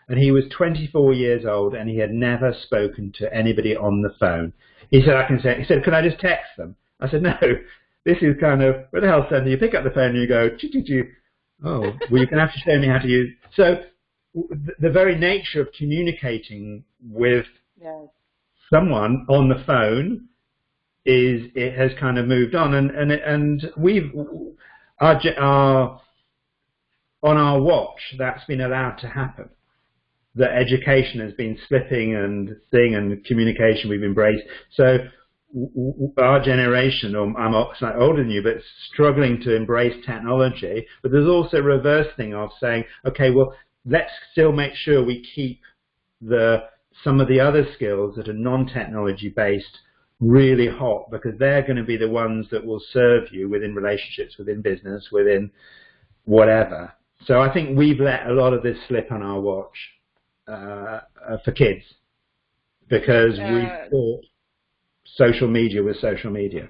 and he was 24 years old, and he had never spoken to anybody on the phone. He said, he said, can I just text them? I said, no, this is kind of, what the hell, Sandy? You pick up the phone and you go, choo-choo-choo. Oh, well, you're going to have to show me how to use. So the very nature of communicating with someone on the phone it has kind of moved on, and we've on our watch that's been allowed to happen. That education has been slipping and communication we've embraced. So our generation, or I'm slightly older than you, but struggling to embrace technology. But there's also a reverse thing of saying, okay, well, let's still make sure we keep some of the other skills that are non-technology based really hot, because they're going to be the ones that will serve you within relationships, within business, within whatever. So I think we've let a lot of this slip on our watch for kids, because we thought social media was social media.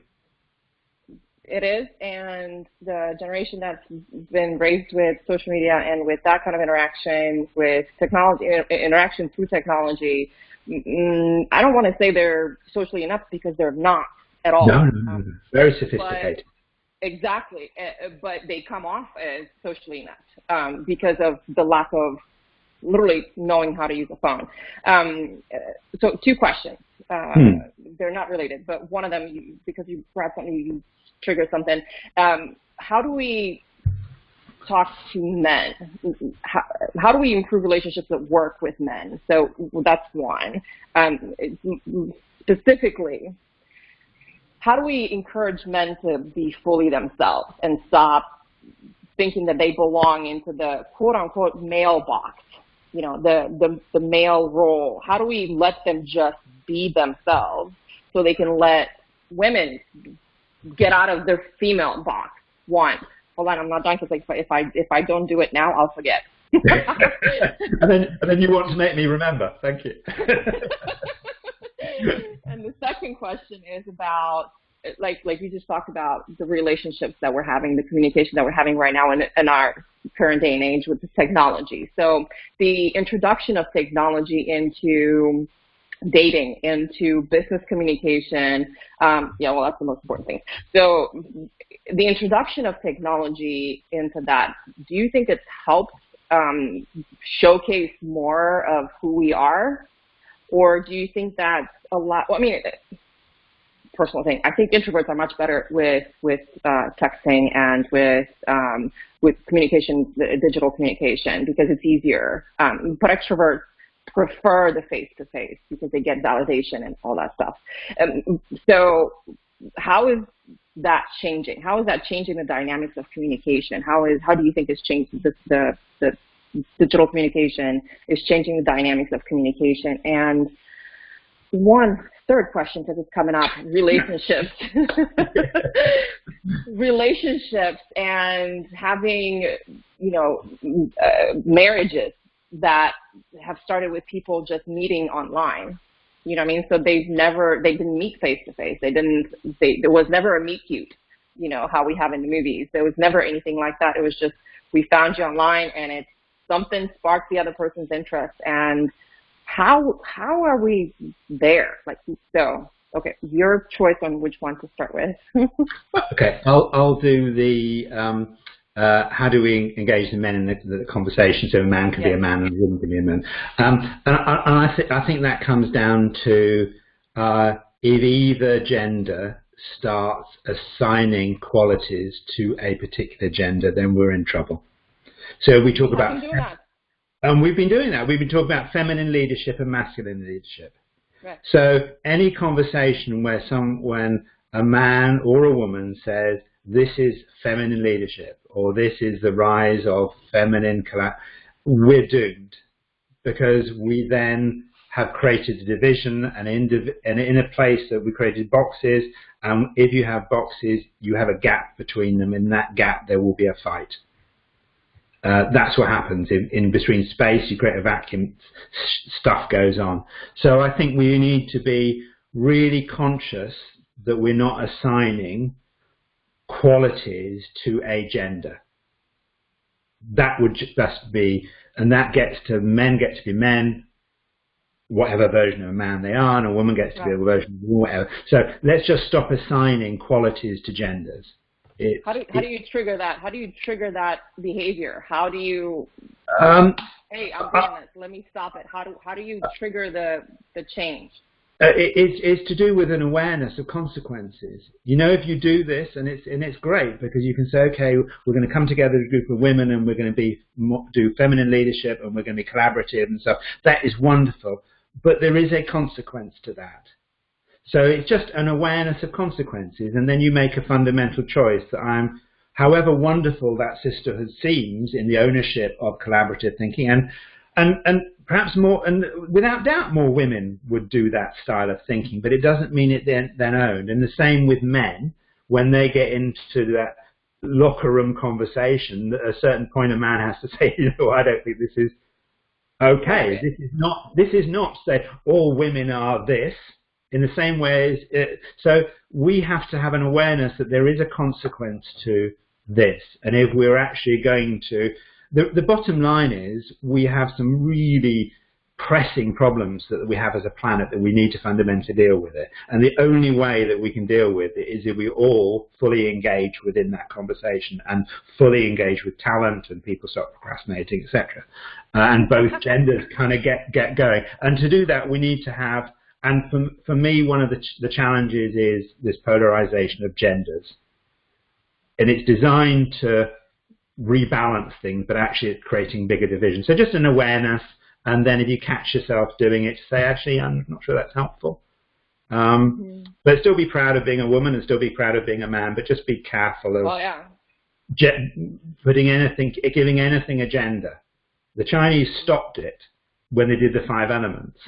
It is, and the generation that's been raised with social media and with that kind of interaction with technology, interaction through technology, I don't want to say they're socially inept, because they're not at all. No. Very sophisticated. Exactly, but they come off as socially inept because of the lack of literally knowing how to use a phone. So 2 questions. They're not related, but one of them, because you brought something, you triggered something. How do we talk to men? How do we improve relationships that work with men? So that's one. Specifically, how do we encourage men to be fully themselves and stop thinking that they belong into the quote-unquote male box, you know, the male role? How do we let them just be themselves so they can let women get out of their female box? One. Hold on, I'm not done, because if I don't do it now, I'll forget. and then you want to make me remember. Thank you. And the second question is about, like you just talked about, the relationships that we're having, the communication that we're having right now in our current day and age with the technology. So the introduction of technology into dating, into business communication, well, that's the most important thing. So the introduction of technology into that, do you think it's helped showcase more of who we are? Or do you think that's a lot? Well, I mean, personal thing. I think introverts are much better with texting and with communication, digital communication, because it's easier. But extroverts prefer the face-to-face because they get validation and all that stuff. So how is that changing? How is that changing the dynamics of communication? How do you think it's changed the digital communication is changing the dynamics of communication? And one third question, because it's coming up, relationships. Relationships and having, marriages that have started with people just meeting online. You know what I mean? So they didn't meet face to face. There was never a meet cute, how we have in the movies. There was never anything like that. It was just, we found you online and something sparked the other person's interest. And how are we there? Okay, your choice on which one to start with. Okay, I'll do the how do we engage the men in the conversation so a man can be a man and a woman can be a man. And I think that comes down to if either gender starts assigning qualities to a particular gender, then we're in trouble. So we talk about, and we've been doing that. We've been talking about feminine leadership and masculine leadership. Right. So any conversation when a man or a woman says, this is feminine leadership, or this is the rise of feminine we're doomed, because we then have created a division, and in a place that we created boxes, and if you have boxes, you have a gap between them. In that gap, there will be a fight. That's what happens in between space. You create a vacuum, stuff goes on. So I think we need to be really conscious that we're not assigning qualities to a gender. That would just be, and that gets to men get to be men, whatever version of a man they are, and a woman gets to be a version of whatever. So let's just stop assigning qualities to genders. How do you trigger that? How do you trigger that behavior? How do you? Hey, I'm doing this. Let me stop it. How do you trigger the change? It's to do with an awareness of consequences. If you do this, and it's great, because you can say, okay, we're going to come together as a group of women, and we're going to do feminine leadership, and we're going to be collaborative and stuff. That is wonderful, but there is a consequence to that. So it's just an awareness of consequences, and then you make a fundamental choice that however wonderful that sisterhood seems in the ownership of collaborative thinking, and and perhaps more, and without doubt, more women would do that style of thinking, but it doesn't mean it then owned. And the same with men, when they get into that locker room conversation, at a certain point a man has to say, I don't think this is okay. This is not say all women are this. In the same way so we have to have an awareness that there is a consequence to this, and if we're actually going to, the bottom line is we have some really pressing problems that we have as a planet that we need to fundamentally deal with it, and the only way that we can deal with it is if we all fully engage within that conversation and fully engage with talent and people stop procrastinating, etc. And both genders kind of get going, and to do that we need to have, and for me one of the challenges is this polarization of genders, and it's designed to rebalance things, but actually it's creating bigger divisions. So just an awareness, and then if you catch yourself doing it, say, actually, I'm not sure that's helpful. But still be proud of being a woman and still be proud of being a man, but just be careful of giving anything a gender. The Chinese stopped it when they did the 5 elements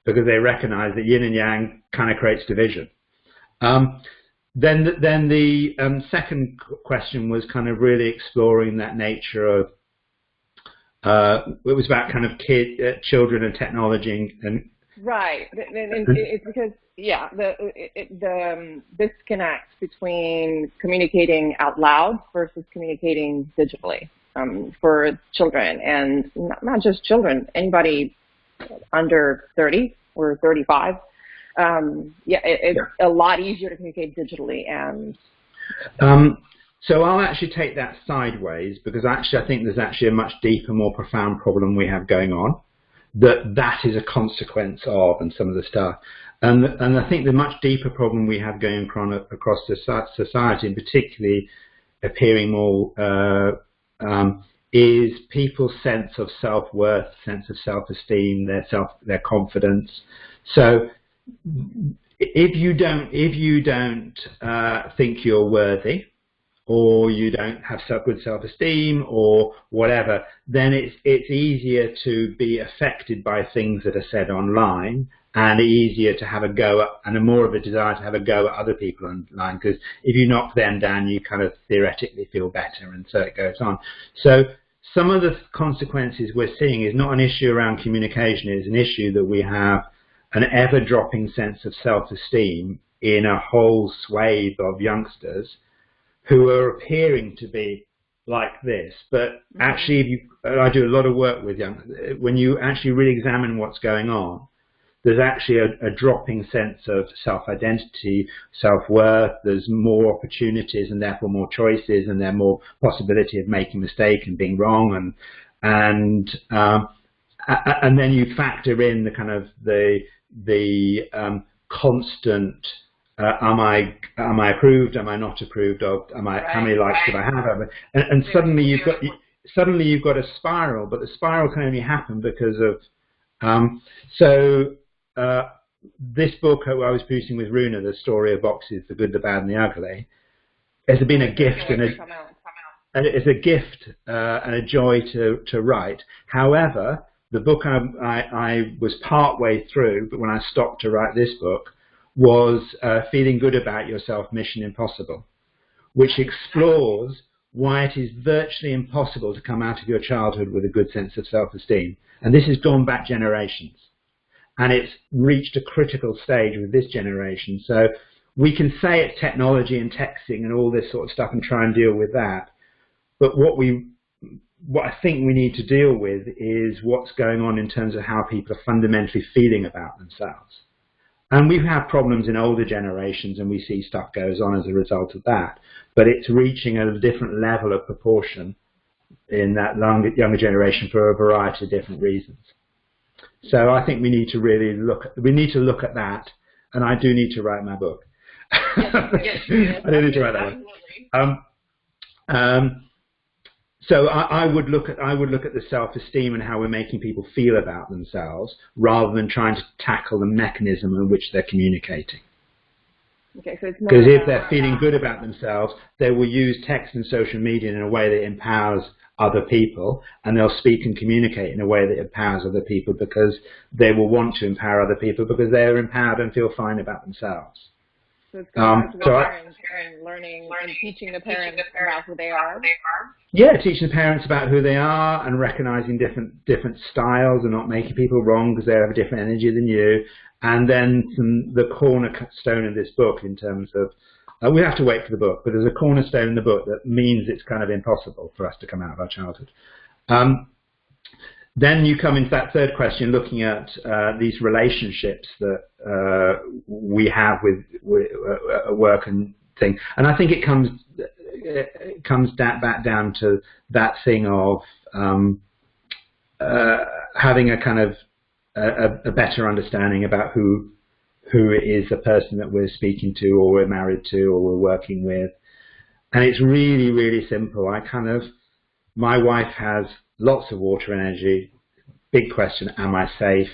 because they recognized that yin and yang kind of creates division. Then the second question was kind of really exploring that nature of, it was about kind of children and technology and right. And it's because the disconnect between communicating out loud versus communicating digitally for children, and not just children, anybody under 30 or 35. It's a lot easier to communicate digitally. And so I'll actually take that sideways, because actually I think there's actually a much deeper, more profound problem we have going on that is a consequence of, and some of the stuff. And I think the much deeper problem we have going across society, and particularly appearing more, is people's sense of self-worth, sense of self-esteem, their confidence. So if you don't think you're worthy, or you don't have good self-esteem or whatever, then it's easier to be affected by things that are said online, and easier to have a go at, and more of a desire to have a go at other people online, because if you knock them down, you kind of theoretically feel better, and so it goes on. So some of the consequences we're seeing is not an issue around communication, it's an issue that we have an ever-dropping sense of self-esteem in a whole swathe of youngsters who are appearing to be like this, but actually, I do a lot of work with young. When you actually really examine what's going on, there's actually a dropping sense of self-identity, self-worth. There's more opportunities and therefore more choices, and there's more possibility of making a mistake and being wrong, and then you factor in the kind of the constant. Am I approved? Am I not approved of? How many likes do I have? And suddenly you've got a spiral, but the spiral can only happen because of. This book I was producing with Runa, the story of boxes, the good, the bad, and the ugly, has been a gift and it's a gift and a joy to write. However, the book I was part way through, but when I stopped to write this book, was Feeling Good About Yourself, Mission Impossible, which explores why it is virtually impossible to come out of your childhood with a good sense of self-esteem. And this has gone back generations. And it's reached a critical stage with this generation. So we can say it's technology and texting and all this sort of stuff and try and deal with that. But what I think we need to deal with is what's going on in terms of how people are fundamentally feeling about themselves. And we've had problems in older generations, and we see stuff goes on as a result of that. But it's reaching a different level of proportion in that younger generation for a variety of different reasons. So I think we need to really look at that, and I do need to write my book. Yes, I do need to write that one. So I would look at the self-esteem and how we're making people feel about themselves, rather than trying to tackle the mechanism in which they're communicating. Okay, so because if they're feeling good about themselves, they will use text and social media in a way that empowers other people, and they'll speak and communicate in a way that empowers other people because they will want to empower other people because they're empowered and feel fine about themselves. So it's going back to the parents and learning and teaching the parents about who they are. Yeah, teaching the parents about who they are and recognizing different styles and not making people wrong because they have a different energy than you. And then the cornerstone of this book in terms of, we have to wait for the book, but there's a cornerstone in the book that means it's kind of impossible for us to come out of our childhood. Then you come into that third question, looking at these relationships that we have with work and thing. And I think it comes back down to that thing of having a kind of a better understanding about who is the person that we're speaking to or we're married to or we're working with. And it's really, really simple. My wife has lots of water energy. Big question, am I safe?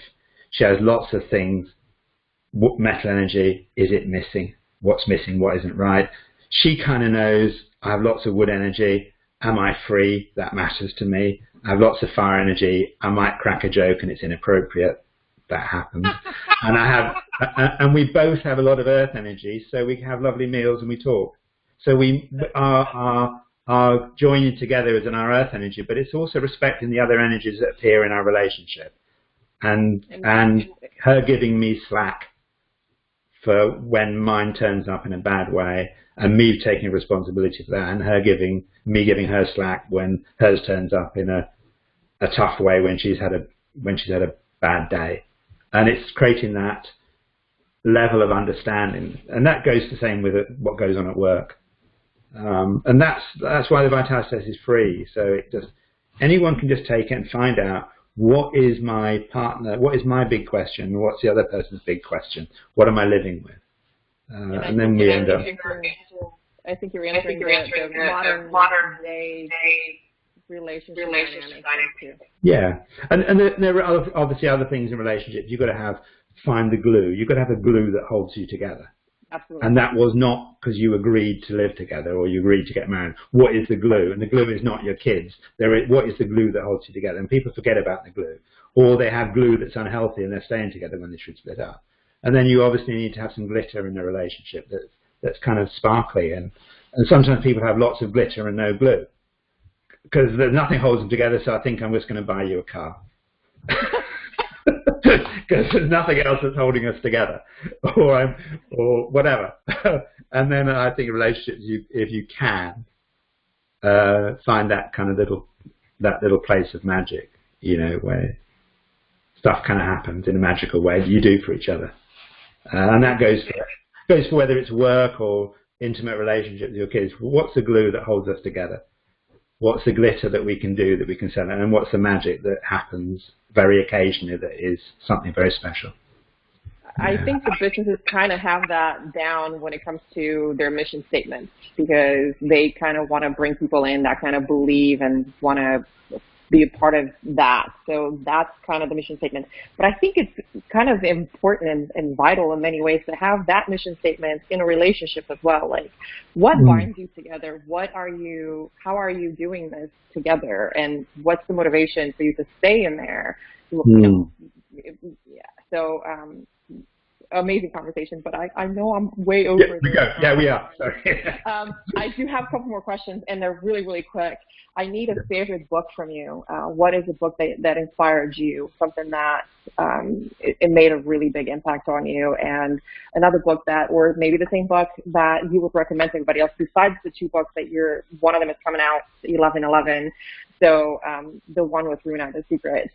She has lots of things. Metal energy, is it missing? What's missing? What isn't right? She kind of knows I have lots of wood energy. Am I free? That matters to me. I have lots of fire energy. I might crack a joke and it's inappropriate. That happens. And we both have a lot of earth energy, so we have lovely meals and we talk. So we are joining together as in our earth energy, but it's also respecting the other energies that appear in our relationship, and her giving me slack for when mine turns up in a bad way, and me taking responsibility for that, and me giving her slack when hers turns up in a tough way when she's had a bad day, and it's creating that level of understanding, and that goes the same with what goes on at work. And that's why the Vitality Test is free. So anyone can just take it and find out what is my partner, what is my big question, what's the other person's big question, what am I living with, and then we end up. I think you're answering the modern day relationship dynamics too. Yeah, and there are obviously other things in relationships. You've got to find the glue. You've got to have a glue that holds you together. Absolutely. And that was not because you agreed to live together or you agreed to get married. What is the glue? And the glue is not your kids. What is the glue that holds you together? And people forget about the glue. Or they have glue that's unhealthy and they're staying together when they should split up. And then you obviously need to have some glitter in the relationship that's kind of sparkly. And sometimes people have lots of glitter and no glue. Because nothing holds them together, so I think I'm just going to buy you a car. Because there's nothing else that's holding us together, or whatever. And then I think in relationships, if you can find that kind of little place of magic, where stuff kind of happens in a magical way that you do for each other, and that goes for whether it's work or intimate relationships with your kids. What's the glue that holds us together? What's the glitter that we can do, that we can sell, and what's the magic that happens very occasionally that is something very special? I think the businesses kind of have that down when it comes to their mission statements, because they kind of want to bring people in that kind of believe and want to be a part of that. So that's kind of the mission statement. But I think it's kind of important and vital in many ways to have that mission statement in a relationship as well. Like, what binds you together? How are you doing this together? And what's the motivation for you to stay in there? So amazing conversation, but I know I'm way over. Yeah, we are. Sorry. I do have a couple more questions, and they're really, really quick. I need a favorite book from you. What is a book that inspired you, something that it made a really big impact on you, and another book or maybe the same book that you would recommend to everybody else besides the two books that one of them is coming out 11/11. So the one with Runa, The Secret,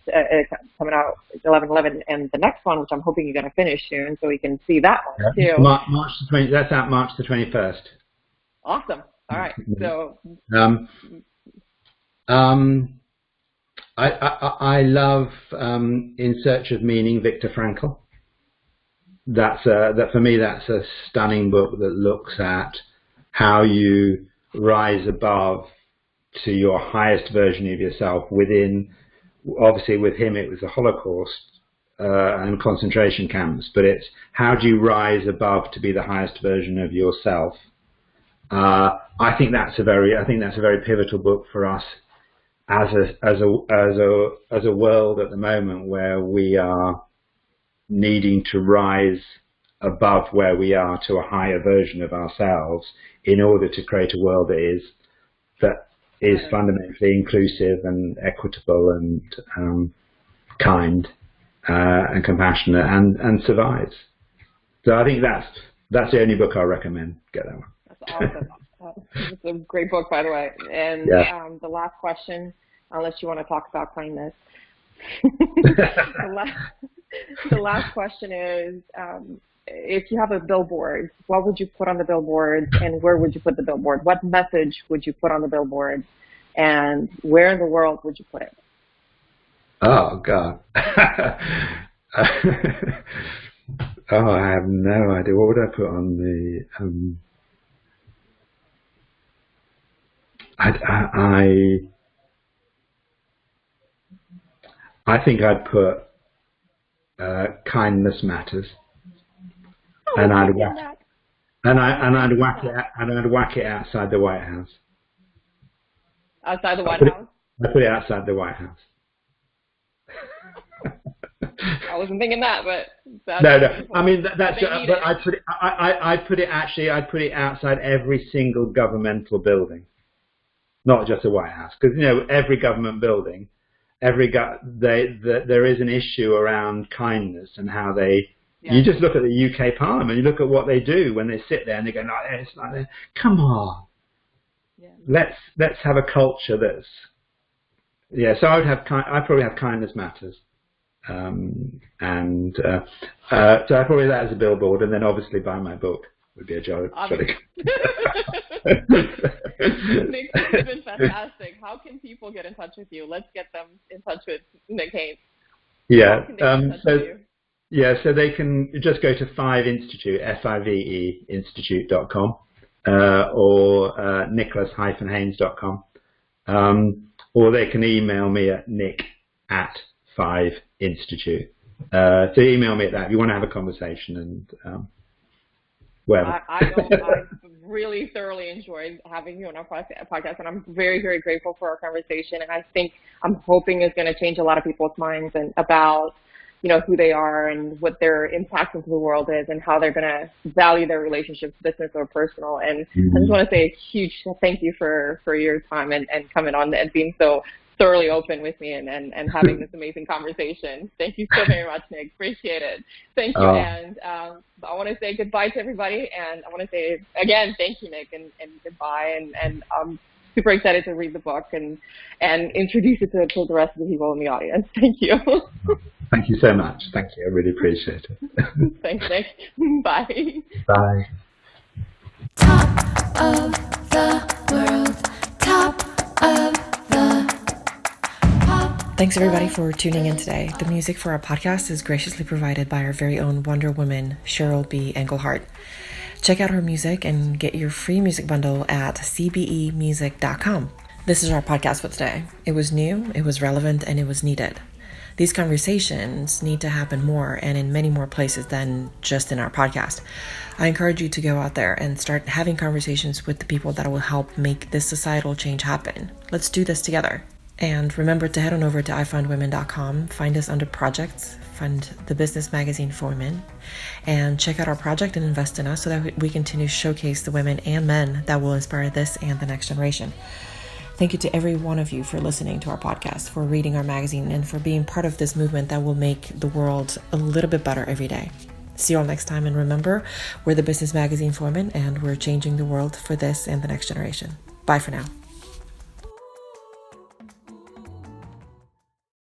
coming out 11/11, and the next one, which I'm hoping you're going to finish soon, so we can see that one too. March the 20th. That's out March the 21st. Awesome. All right. So. I love In Search of Meaning, Viktor Frankl. That for me, that's a stunning book that looks at how you rise above to your highest version of yourself within. Obviously, with him, it was the Holocaust and concentration camps, but it's how do you rise above to be the highest version of yourself. I think that's a very pivotal book for us as a world at the moment where we are needing to rise above where we are to a higher version of ourselves in order to create a world that is fundamentally inclusive and equitable and kind and compassionate and survives. So I think that's the only book I'll recommend. Get that one. That's awesome. It's a great book, by the way. And the last question, unless you want to talk about kindness. The last question is, if you have a billboard, what would you put on the billboard, and where would you put the billboard? What message would you put on the billboard, and where in the world would you put it? Oh, God. Oh, I have no idea. What would I put on the... I think I'd put kindness matters, and I'd whack it outside the White House. Outside the White House? I put it outside the White House. I wasn't thinking that, but no. I mean that's. But I'd put it outside every single governmental building, not just the White House, because every government building, there is an issue around kindness and how they. Yeah. You just look at the UK Parliament. You look at what they do when they sit there and they go, "No, it's like that." Come on, let's have a culture that's. Yeah, so I'd probably have kindness matters. So I probably that as a billboard, and then obviously buy my book would be a jolly. Nick, it's been fantastic. How can people get in touch with you? Let's get them in touch with Nick Haines. Yeah. So they can just go to Five Institute, FIVE Institute.com, or Nicholas-Haines.com, or they can email me at nick@5 Institute. So email me at that if you want to have a conversation and whatever. I really thoroughly enjoyed having you on our podcast, and I'm very, very grateful for our conversation. And I'm hoping it's going to change a lot of people's minds and about who they are and what their impact into the world is and how they're going to value their relationships, business or personal. And I just want to say a huge thank you for your time and coming on and being so thoroughly open with me and having this amazing conversation. Thank you so very much, Nick. Appreciate it. Thank you. And I want to say goodbye to everybody. And I want to say, again, thank you, Nick, and goodbye. And I'm super excited to read the book and introduce it to the rest of the people in the audience. Thank you. Thank you so much. Thank you. I really appreciate it. Thanks, Nick. Bye. Bye. Top of the world. Top of the Thanks everybody for tuning in today. The music for our podcast is graciously provided by our very own Wonder Woman, Cheryl B. Englehart. Check out her music and get your free music bundle at cbemusic.com. This is our podcast for today. It was new, it was relevant, and it was needed. These conversations need to happen more and in many more places than just in our podcast. I encourage you to go out there and start having conversations with the people that will help make this societal change happen. Let's do this together. And remember to head on over to ifindwomen.com, find us under projects, find the business magazine for women, and check out our project and invest in us so that we continue to showcase the women and men that will inspire this and the next generation. Thank you to every one of you for listening to our podcast, for reading our magazine, and for being part of this movement that will make the world a little bit better every day. See you all next time, and remember, we're the business magazine for women, and we're changing the world for this and the next generation. Bye for now.